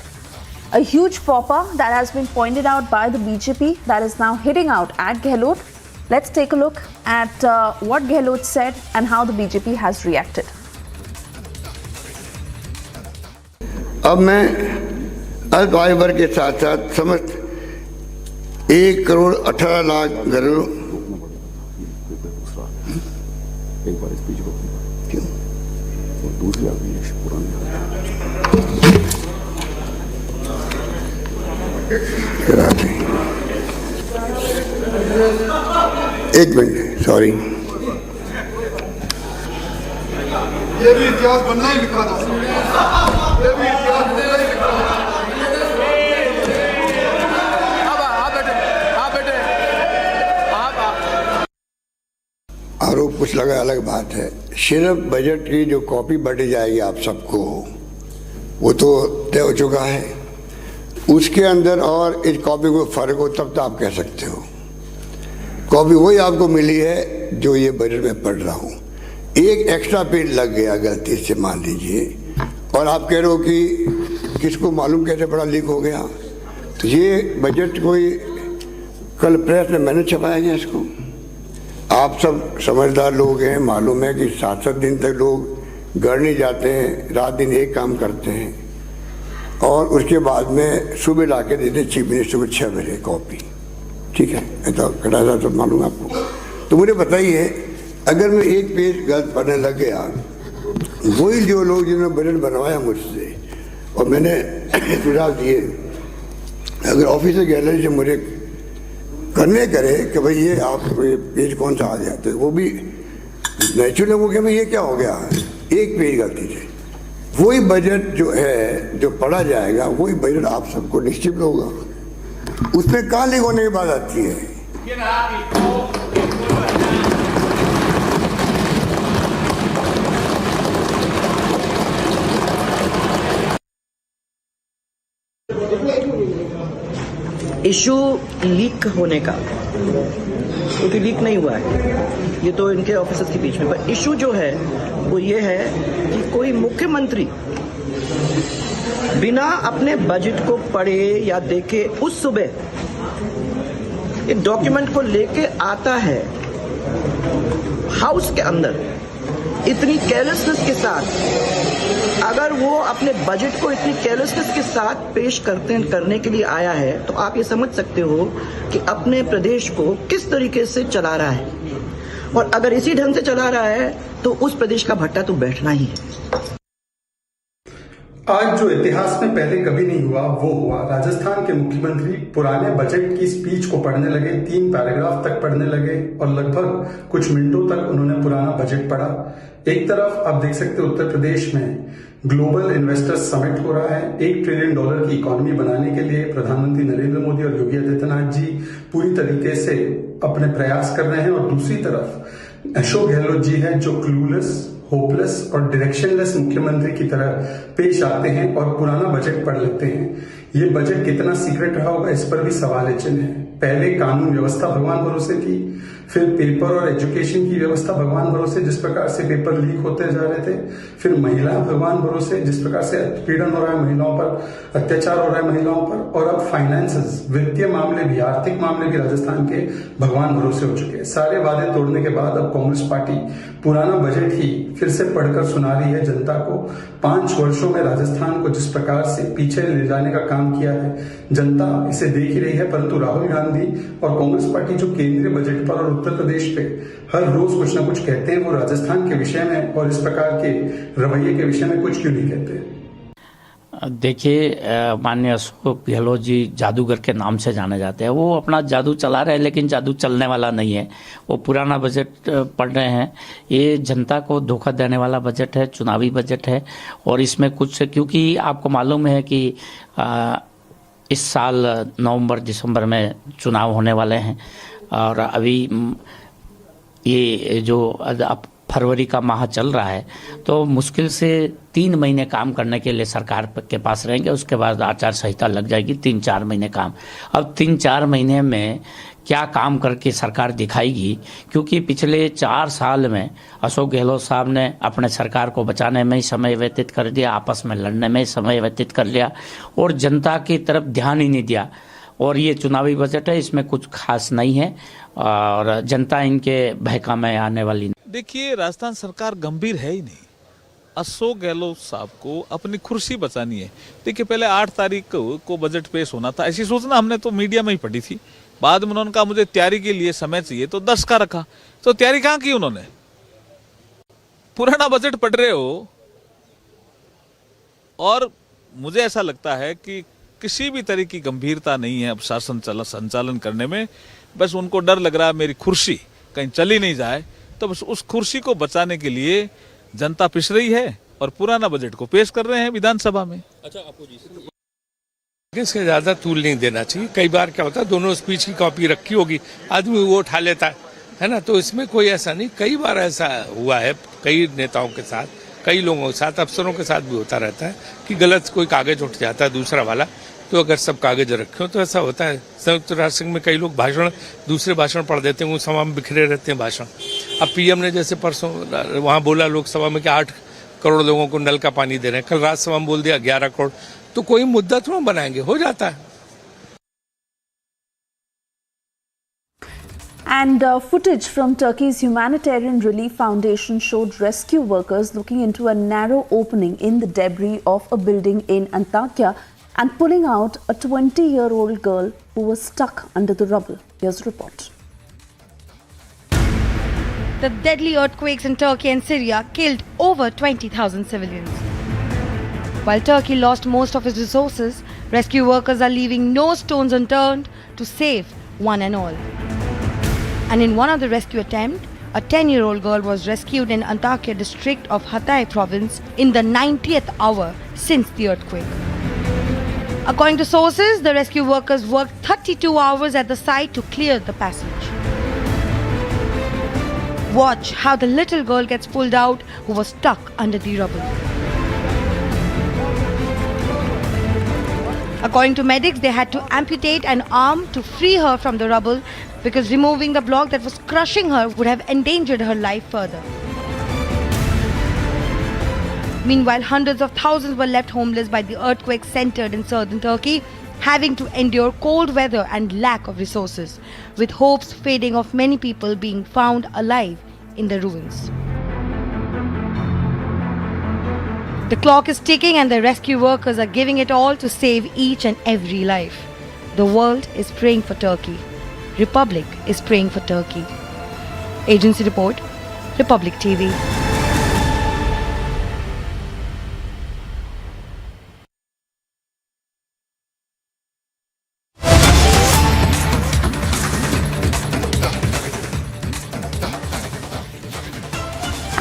U: A huge fopper that has been pointed out by the BJP that is now hitting out at Gehlot. Let's take a look at what Gehlot said and how the BJP has reacted.
K: अब मैं अल्प आयु वर्ग के साथ साथ समस्त 1,18,00,000 घरों क्यों एक मिनट, सॉरी,
B: ये भी इतिहास बनना ही लिखा था, ये भी इतिहास बनना ही लिखा था।
K: आरोप कुछ लगा अलग बात है। सिर्फ बजट की जो कॉपी बांटी जाएगी आप सबको, वो तो तय हो चुका है। उसके अंदर और इस कॉपी को फर्क हो तब तो आप कह सकते हो। कॉपी वही आपको मिली है जो ये बजट में पढ़ रहा हूँ। एक एक्स्ट्रा पेज लग गया गलती से मान लीजिए, और आप कह रहे हो कि किसको मालूम कैसे बड़ा लीक हो गया। तो ये बजट कोई कल प्रेस में मैंने छपाया गया इसको। आप सब समझदार लोग हैं, मालूम है कि 7-7 दिन तक लोग घर नहीं जाते हैं, रात दिन एक काम करते हैं, और उसके बाद में सुबह ला के देते चीफ मिनिस्टर को 6 बजे कॉपी। ठीक है, मैं तो कटा सब मालूम आपको। तो मुझे बताइए, अगर मैं एक पेज गलत पढ़ने लग गया, वही जो लोग जिन्होंने बजट बनवाया मुझसे और मैंने सुझाव दिए, अगर ऑफिसर गैलरी से मुझे करने करे कि भाई ये आप ये पेज कौन सा आ गया, तो वो भी नेचुरल हो गया, भाई ये क्या हो गया, एक पेज गलती से। वही बजट जो है जो पढ़ा जाएगा वही बजट आप सबको निश्चित होगा। उसमें कहाँ लीक होने की बात आती है।
L: इशू लीक होने का, क्योंकि लीक नहीं हुआ है, ये तो इनके ऑफिसर्स के बीच में, पर इशू जो है वो ये है कि कोई मुख्यमंत्री बिना अपने बजट को पढ़े या देखे उस सुबह एक डॉक्यूमेंट को लेके आता है हाउस के अंदर, इतनी केयरलेसनेस के साथ। अगर वो अपने बजट को इतनी केयरलेसनेस के साथ पेश करने के लिए आया है, तो आप ये समझ सकते हो कि अपने प्रदेश को किस तरीके से चला रहा है। और अगर इसी ढंग से चला रहा है तो उस प्रदेश का भट्टा तो बैठना ही है।
M: आज जो इतिहास में पहले कभी नहीं हुआ वो हुआ। राजस्थान के मुख्यमंत्री पुराने बजट की स्पीच को पढ़ने लगे, 3 पैराग्राफ तक पढ़ने लगे और लगभग कुछ मिनटों तक उन्होंने पुराना बजट पढ़ा। एक तरफ आप देख सकते हो उत्तर प्रदेश में ग्लोबल इन्वेस्टर्स समिट हो रहा है। $1 ट्रिलियन की इकोनॉमी बनाने के लिए प्रधानमंत्री नरेंद्र मोदी और योगी आदित्यनाथ जी पूरी तरीके से अपने प्रयास कर रहे हैं, और दूसरी तरफ अशोक गहलोत जी है जो क्लूलेस, होपलेस और डायरेक्शनलेस मुख्यमंत्री की तरह पेश आते हैं और पुराना बजट पढ़ लेते हैं। ये बजट कितना सीक्रेट रहा होगा, इस पर भी सवाल चिन्ह है। पहले कानून व्यवस्था भगवान भरोसे थी, फिर पेपर और एजुकेशन की व्यवस्था भगवान भरोसे, जिस प्रकार से पेपर लीक होते जा रहे थे, फिर महिला भगवान भरोसे, जिस प्रकार से उत्पीड़न हो रहा है महिलाओं पर, अत्याचार हो रहा है महिलाओं पर, और अब फाइनेंसेस, वित्तीय मामले भी, आर्थिक मामले भी राजस्थान के भगवान भरोसे हो चुके हैं। सारे वादे तोड़ने के बाद अब कांग्रेस पार्टी पुराना बजट ही फिर से पढ़कर सुना रही है जनता को। 5 वर्षों में राजस्थान को जिस प्रकार से पीछे ले जाने का काम किया है, जनता इसे देख ही रही है। परंतु राहुल गांधी और कांग्रेस पार्टी जो केंद्रीय बजट पर और उत्तर प्रदेश पे हर रोज कुछ ना कुछ कहते हैं, वो राजस्थान के विषय में और इस प्रकार के रवैये के विषय में कुछ क्यों नहीं कहते?
H: देखिए, माननीय अशोक गहलोत जी जादूगर के नाम से जाने जाते हैं। वो अपना जादू चला रहे हैं, लेकिन जादू चलने वाला नहीं है। वो पुराना बजट पढ़ रहे हैं। ये जनता को धोखा देने वाला बजट है, चुनावी बजट है। और इसमें कुछ, क्योंकि आपको मालूम है कि इस साल नवंबर दिसंबर में चुनाव होने वाले हैं, और अभी ये जो अब फरवरी का माह चल रहा है, तो मुश्किल से 3 महीने काम करने के लिए सरकार के पास रहेंगे। उसके बाद आचार संहिता लग जाएगी, 3-4 महीने काम। अब 3-4 महीने में क्या काम करके सरकार दिखाएगी, क्योंकि पिछले 4 साल में अशोक गहलोत साहब ने अपने सरकार को बचाने में ही समय व्यतीत कर दिया, आपस में लड़ने में ही समय व्यतीत कर लिया, और जनता की तरफ ध्यान ही नहीं दिया। और ये चुनावी बजट है, इसमें कुछ खास नहीं है, और जनता इनके बहका में आने वाली नहीं।
W: देखिए, राजस्थान सरकार गंभीर है ही नहीं। अशोक गहलोत साहब को अपनी कुर्सी बचानी है। देखिए, पहले 8 तारीख को बजट पेश होना था, ऐसी सूचना हमने तो मीडिया में ही पढ़ी थी बाद में उन्होंने कहा मुझे तैयारी के लिए समय चाहिए तो 10 का रखा। तो तैयारी कहाँ की उन्होंने? पुराना बजट पढ़ रहे हो। और मुझे ऐसा लगता है कि किसी भी तरह की गंभीरता नहीं है अब शासन संचालन करने में। बस उनको डर लग रहा है मेरी कुर्सी कहीं चली नहीं जाए, तो बस उस कुर्सी को बचाने के लिए जनता पिस रही है और पुराना बजट को पेश कर रहे हैं विधानसभा में।
J: अच्छा, इसके ज्यादा तूल नहीं देना चाहिए। कई बार क्या होता है, दोनों स्पीच की कॉपी रखी होगी, आदमी वो उठा लेता है ना, तो इसमें कोई ऐसा नहीं। कई बार ऐसा हुआ है कई नेताओं के साथ, कई लोगों के साथ, अफसरों के साथ भी होता रहता है कि गलत कोई कागज उठ जाता है दूसरा वाला, तो अगर सब कागज रखे हो तो ऐसा होता है। संयुक्त राष्ट्र संघ में कई लोग दूसरे भाषण पढ़ देते हैं, वो सभा में बिखरे रहते हैं भाषण। अब पीएम ने जैसे परसों वहां बोला लोकसभा में कि 8 करोड़ लोगों को नल का पानी दे रहे हैं, कल राज्यसभा में बोल दिया 11 करोड़, तो कोई मुद्दा थोड़ा बनाएंगे, हो जाता है।
U: And footage from Turkey's Humanitarian Relief Foundation showed rescue workers looking into a narrow opening in the debris of a building in Antakya and pulling out a 20-year-old girl who was stuck under the rubble. Here's a report.
O: The deadly earthquakes in Turkey and Syria killed over 20,000 civilians. While Turkey lost most of its resources, rescue workers are leaving no stones unturned to save one and all. And in one of the rescue attempts, a 10-year-old girl was rescued in Antakya district of Hatay province in the 90th hour since the earthquake. According to sources, the rescue workers worked 32 hours at the site to clear the passage. Watch how the little girl gets pulled out who was stuck under the rubble. According to medics, they had to amputate an arm to free her from the rubble because removing the block that was crushing her would have endangered her life further. Meanwhile, hundreds of thousands were left homeless by the earthquake centered in southern Turkey, having to endure cold weather and lack of resources, with hopes fading of many people being found alive in the ruins. The clock is ticking and the rescue workers are giving it all to save each and every life. The world is praying for Turkey. Republic is praying for Turkey. Agency report, Republic TV.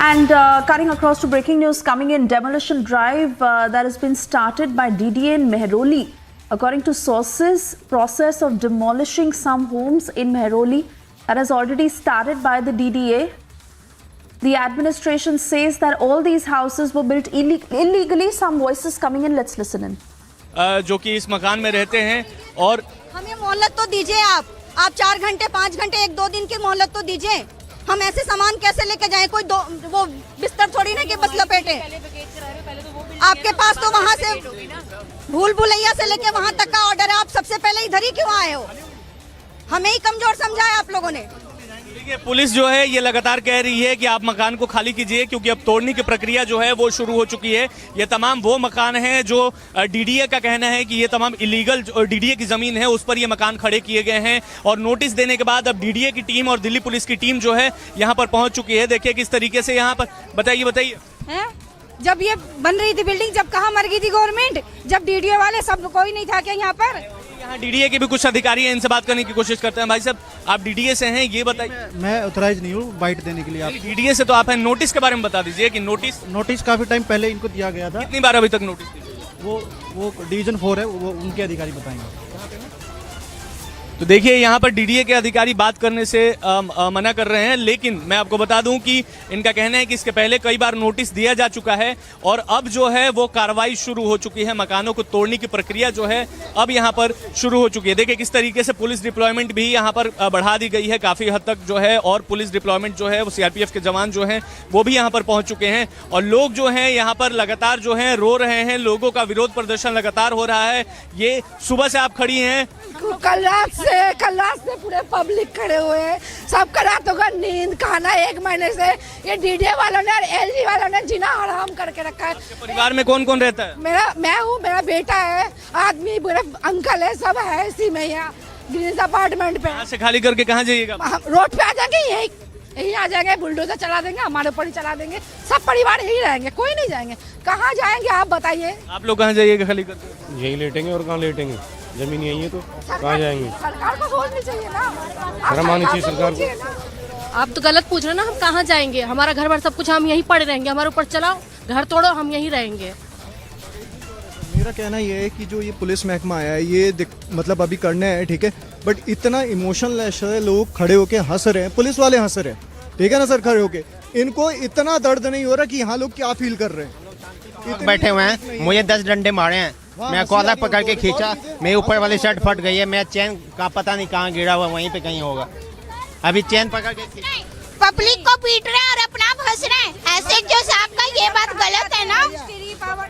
U: And cutting across to breaking news coming in, demolition drive that has been started by DDA in Mehroli. According to sources, process of demolishing some homes in Mehroli that has already started by the DDA. The administration says that all these houses were built illegally. Some voices coming in, let's listen in.
P: जो कि इस मकान में रहते हैं और
X: हमें मोहलत तो दीजिए आप 4 घंटे 5 घंटे 1-2 दिन की मोहलत तो दीजिए। हम ऐसे सामान कैसे लेके जाएं? कोई वो बिस्तर थोड़ी ना कि बस लपेटे। आपके पास तो वहाँ से भूल भुलैया से लेके वहाँ तक का ऑर्डर है, आप सबसे पहले इधर ही क्यों आए हो? हमें ही कमजोर समझा है आप लोगों ने।
P: देखिए, पुलिस जो है ये लगातार कह रही है कि आप मकान को खाली कीजिए क्योंकि अब तोड़ने की प्रक्रिया जो है वो शुरू हो चुकी है। ये तमाम वो मकान हैं जो डीडीए का कहना है कि ये तमाम इलीगल डीडीए की जमीन है उस पर ये मकान खड़े किए गए हैं और नोटिस देने के बाद अब डीडीए की टीम और दिल्ली पुलिस की टीम जो है यहाँ पर पहुंच चुकी है। देखिए किस तरीके से यहाँ पर बताइए
X: जब ये बन रही थी बिल्डिंग, जब कहाँ मर गई थी गवर्नमेंट, जब डीडीए वाले सब कोई नहीं था क्या यहाँ पर?
P: यहाँ डीडीए के भी कुछ अधिकारी हैं, इनसे बात करने की कोशिश करते हैं। भाई साहब, आप डीडीए से हैं, ये बताइए।
Y: मैं ऑथराइज नहीं हूँ बाइट देने के लिए। आप
P: डीडीए से तो आप हैं, नोटिस के बारे में बता दीजिए कि
Y: नोटिस काफी टाइम पहले इनको दिया गया था।
P: कितनी बार अभी तक नोटिस दिया?
Y: वो डिवीजन 4 है, वो उनके अधिकारी बताएंगे।
P: तो देखिए यहाँ पर डीडीए के अधिकारी बात करने से मना कर रहे हैं, लेकिन मैं आपको बता दूं कि इनका कहना है कि इसके पहले कई बार नोटिस दिया जा चुका है और अब जो है वो कार्रवाई शुरू हो चुकी है। मकानों को तोड़ने की प्रक्रिया जो है अब यहाँ पर शुरू हो चुकी है। देखिए किस तरीके से पुलिस डिप्लॉयमेंट भी यहाँ पर बढ़ा दी गई है काफी हद तक जो है, और पुलिस डिप्लॉयमेंट जो है वो सीआरपीएफ के जवान जो है वो भी यहाँ पर पहुंच चुके हैं और लोग जो है यहाँ पर लगातार जो है रो रहे हैं। लोगों का विरोध प्रदर्शन लगातार हो रहा है। ये सुबह से आप खड़ी हैं,
X: कल रात से पूरे पब्लिक खड़े हुए हैं, सबका रातों का नींद खाना 1 महीने से ये डीडीए वालों ने और एलजी वालों ने जीना हराम करके रखा है।
P: परिवार में कौन कौन रहता है?
X: मैं हूँ, मेरा बेटा है, आदमी, मेरा अंकल है, सब है इसी में यहाँ।
I: ग्रीन अपार्टमेंट पे।
P: यहाँ से खाली करके कहाँ जाइएगा?
I: रोड पे आ जाएंगे, यही आ जाएंगे, बुलडोजर चला देंगे, हमारे ऊपर ही चला देंगे, सब परिवार यही रहेंगे, कोई नहीं जाएंगे। कहाँ जाएंगे आप बताइए?
P: आप लोग कहाँ जाइएगा खाली करके?
N: यही लेटेंगे और कहाँ लेटेंगे, जमीन यही है तो कहाँ जाएंगे?
I: सरकार को सोचनी चाहिए ना,
N: शर्म आनी चाहिए सरकार को।
Q: आप तो गलत पूछ रहे हैं ना, हम कहाँ जाएंगे? हमारा घर बार सब कुछ, हम यहीं पड़े रहेंगे, हमारे ऊपर चलाओ, घर तोड़ो, हम यहीं रहेंगे।
Y: मेरा कहना ये है कि जो ये पुलिस महकमा आया है ये मतलब अभी करने है, ठीक है, बट इतना इमोशनलेस है, लोग खड़े होके हंस रहे हैं, पुलिस वाले हंस रहे हैं, ठीक है ना सर, खड़े होके। इनको इतना दर्द नहीं हो रहा कि यहाँ लोग क्या फील कर रहे हैं।
R: बैठे हुए हैं, मुझे 10 डंडे मारे हैं, मैं कॉलर पकड़ के खींचा, मेरे ऊपर वाली शर्ट फट गई है, मेरा चैन का पता नहीं कहाँ गिरा हुआ, वहीं पे कहीं होगा, अभी चैन पकड़ के
S: पब्लिक को पीट रहे हैं और अपना फंस रहे हैं, ऐसे जो साहब का ये बात गलत है ना।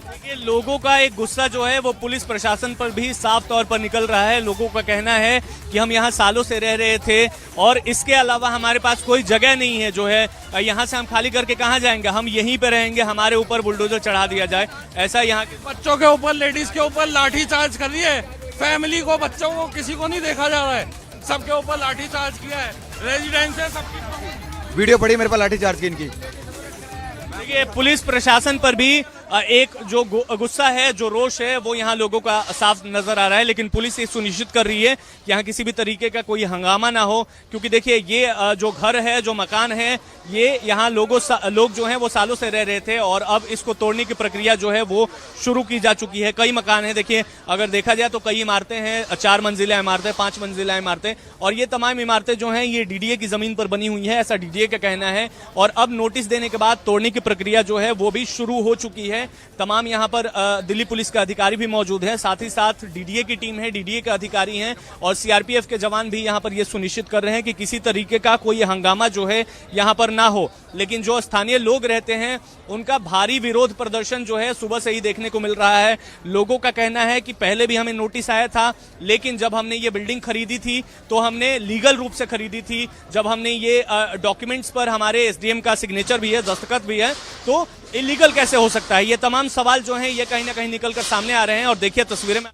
P: देखिए, लोगों का एक गुस्सा जो है वो पुलिस प्रशासन पर भी साफ तौर पर निकल रहा है। लोगों का कहना है कि हम यहाँ सालों से रह रहे थे और इसके अलावा हमारे पास कोई जगह नहीं है, जो है यहाँ से हम खाली करके कहाँ जाएंगे, हम यहीं पे रहेंगे, हमारे ऊपर बुलडोजर चढ़ा दिया जाए। ऐसा यहाँ के
J: बच्चों के ऊपर, लेडीज के ऊपर लाठी चार्ज कर रही है, फैमिली को, बच्चों को, किसी को नहीं देखा जा रहा है, सबके ऊपर लाठी चार्ज किया है, रेजिडेंस है सबकी।
N: वीडियो पड़ी मेरे पास लाठी चार्ज की इनकी।
P: देखिए, पुलिस प्रशासन पर भी एक जो गुस्सा है, जो रोष है, वो यहाँ लोगों का साफ नजर आ रहा है, लेकिन पुलिस ये सुनिश्चित कर रही है कि यहाँ किसी भी तरीके का कोई हंगामा ना हो, क्योंकि देखिए ये जो घर है, जो मकान है, ये यहाँ लोग जो हैं वो सालों से रह रहे थे और अब इसको तोड़ने की प्रक्रिया जो है वो शुरू की जा चुकी है। कई मकान हैं, देखिए अगर देखा जाए तो कई इमारतें हैं, 4 मंजिला इमारतें, 5 मंजिला इमारतें, और ये तमाम इमारतें जो हैं ये डीडीए की जमीन पर बनी हुई है, ऐसा डीडीए का कहना है। और अब नोटिस देने के बाद तोड़ने की प्रक्रिया जो है वो भी शुरू हो चुकी है। तमाम यहाँ पर दिल्ली पुलिस के अधिकारी भी मौजूद हैं, साथ ही साथ डीडीए की टीम है, डीडीए के अधिकारी हैं और सीआरपीएफ के जवान भी यहाँ पर ये सुनिश्चित कर रहे हैं कि किसी तरीके का कोई हंगामा जो है यहाँ पर ना हो। लेकिन जो स्थानीय लोग रहते हैं उनका भारी विरोध प्रदर्शन जो है सुबह से ही देखने को मिल रहा है। लोगों का कहना है कि पहले भी हमें नोटिस आया था, लेकिन जब हमने ये बिल्डिंग खरीदी थी तो हमने लीगल रूप से खरीदी थी, जब हमने ये डॉक्यूमेंट्स पर हमारे एसडीएम का सिग्नेचर भी है, दस्तखत भी है, तो इलीगल कैसे हो सकता है? ये तमाम सवाल जो हैं ये कहीं ना कहीं निकल कर सामने आ रहे हैं। और देखिए तस्वीरें में।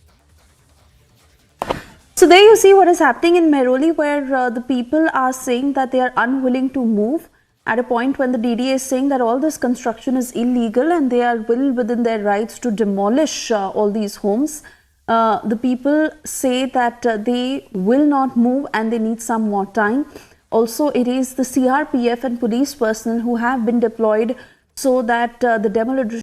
U: So there you see what is happening in Mehroli, where the people are saying that they are unwilling to move at a point when the DDA is saying that all this construction is illegal and they are well within their rights to demolish all these homes. The people say that they will not move and they need some more time. Also, it is the CRPF and police personnel who have been deployed so that the demolition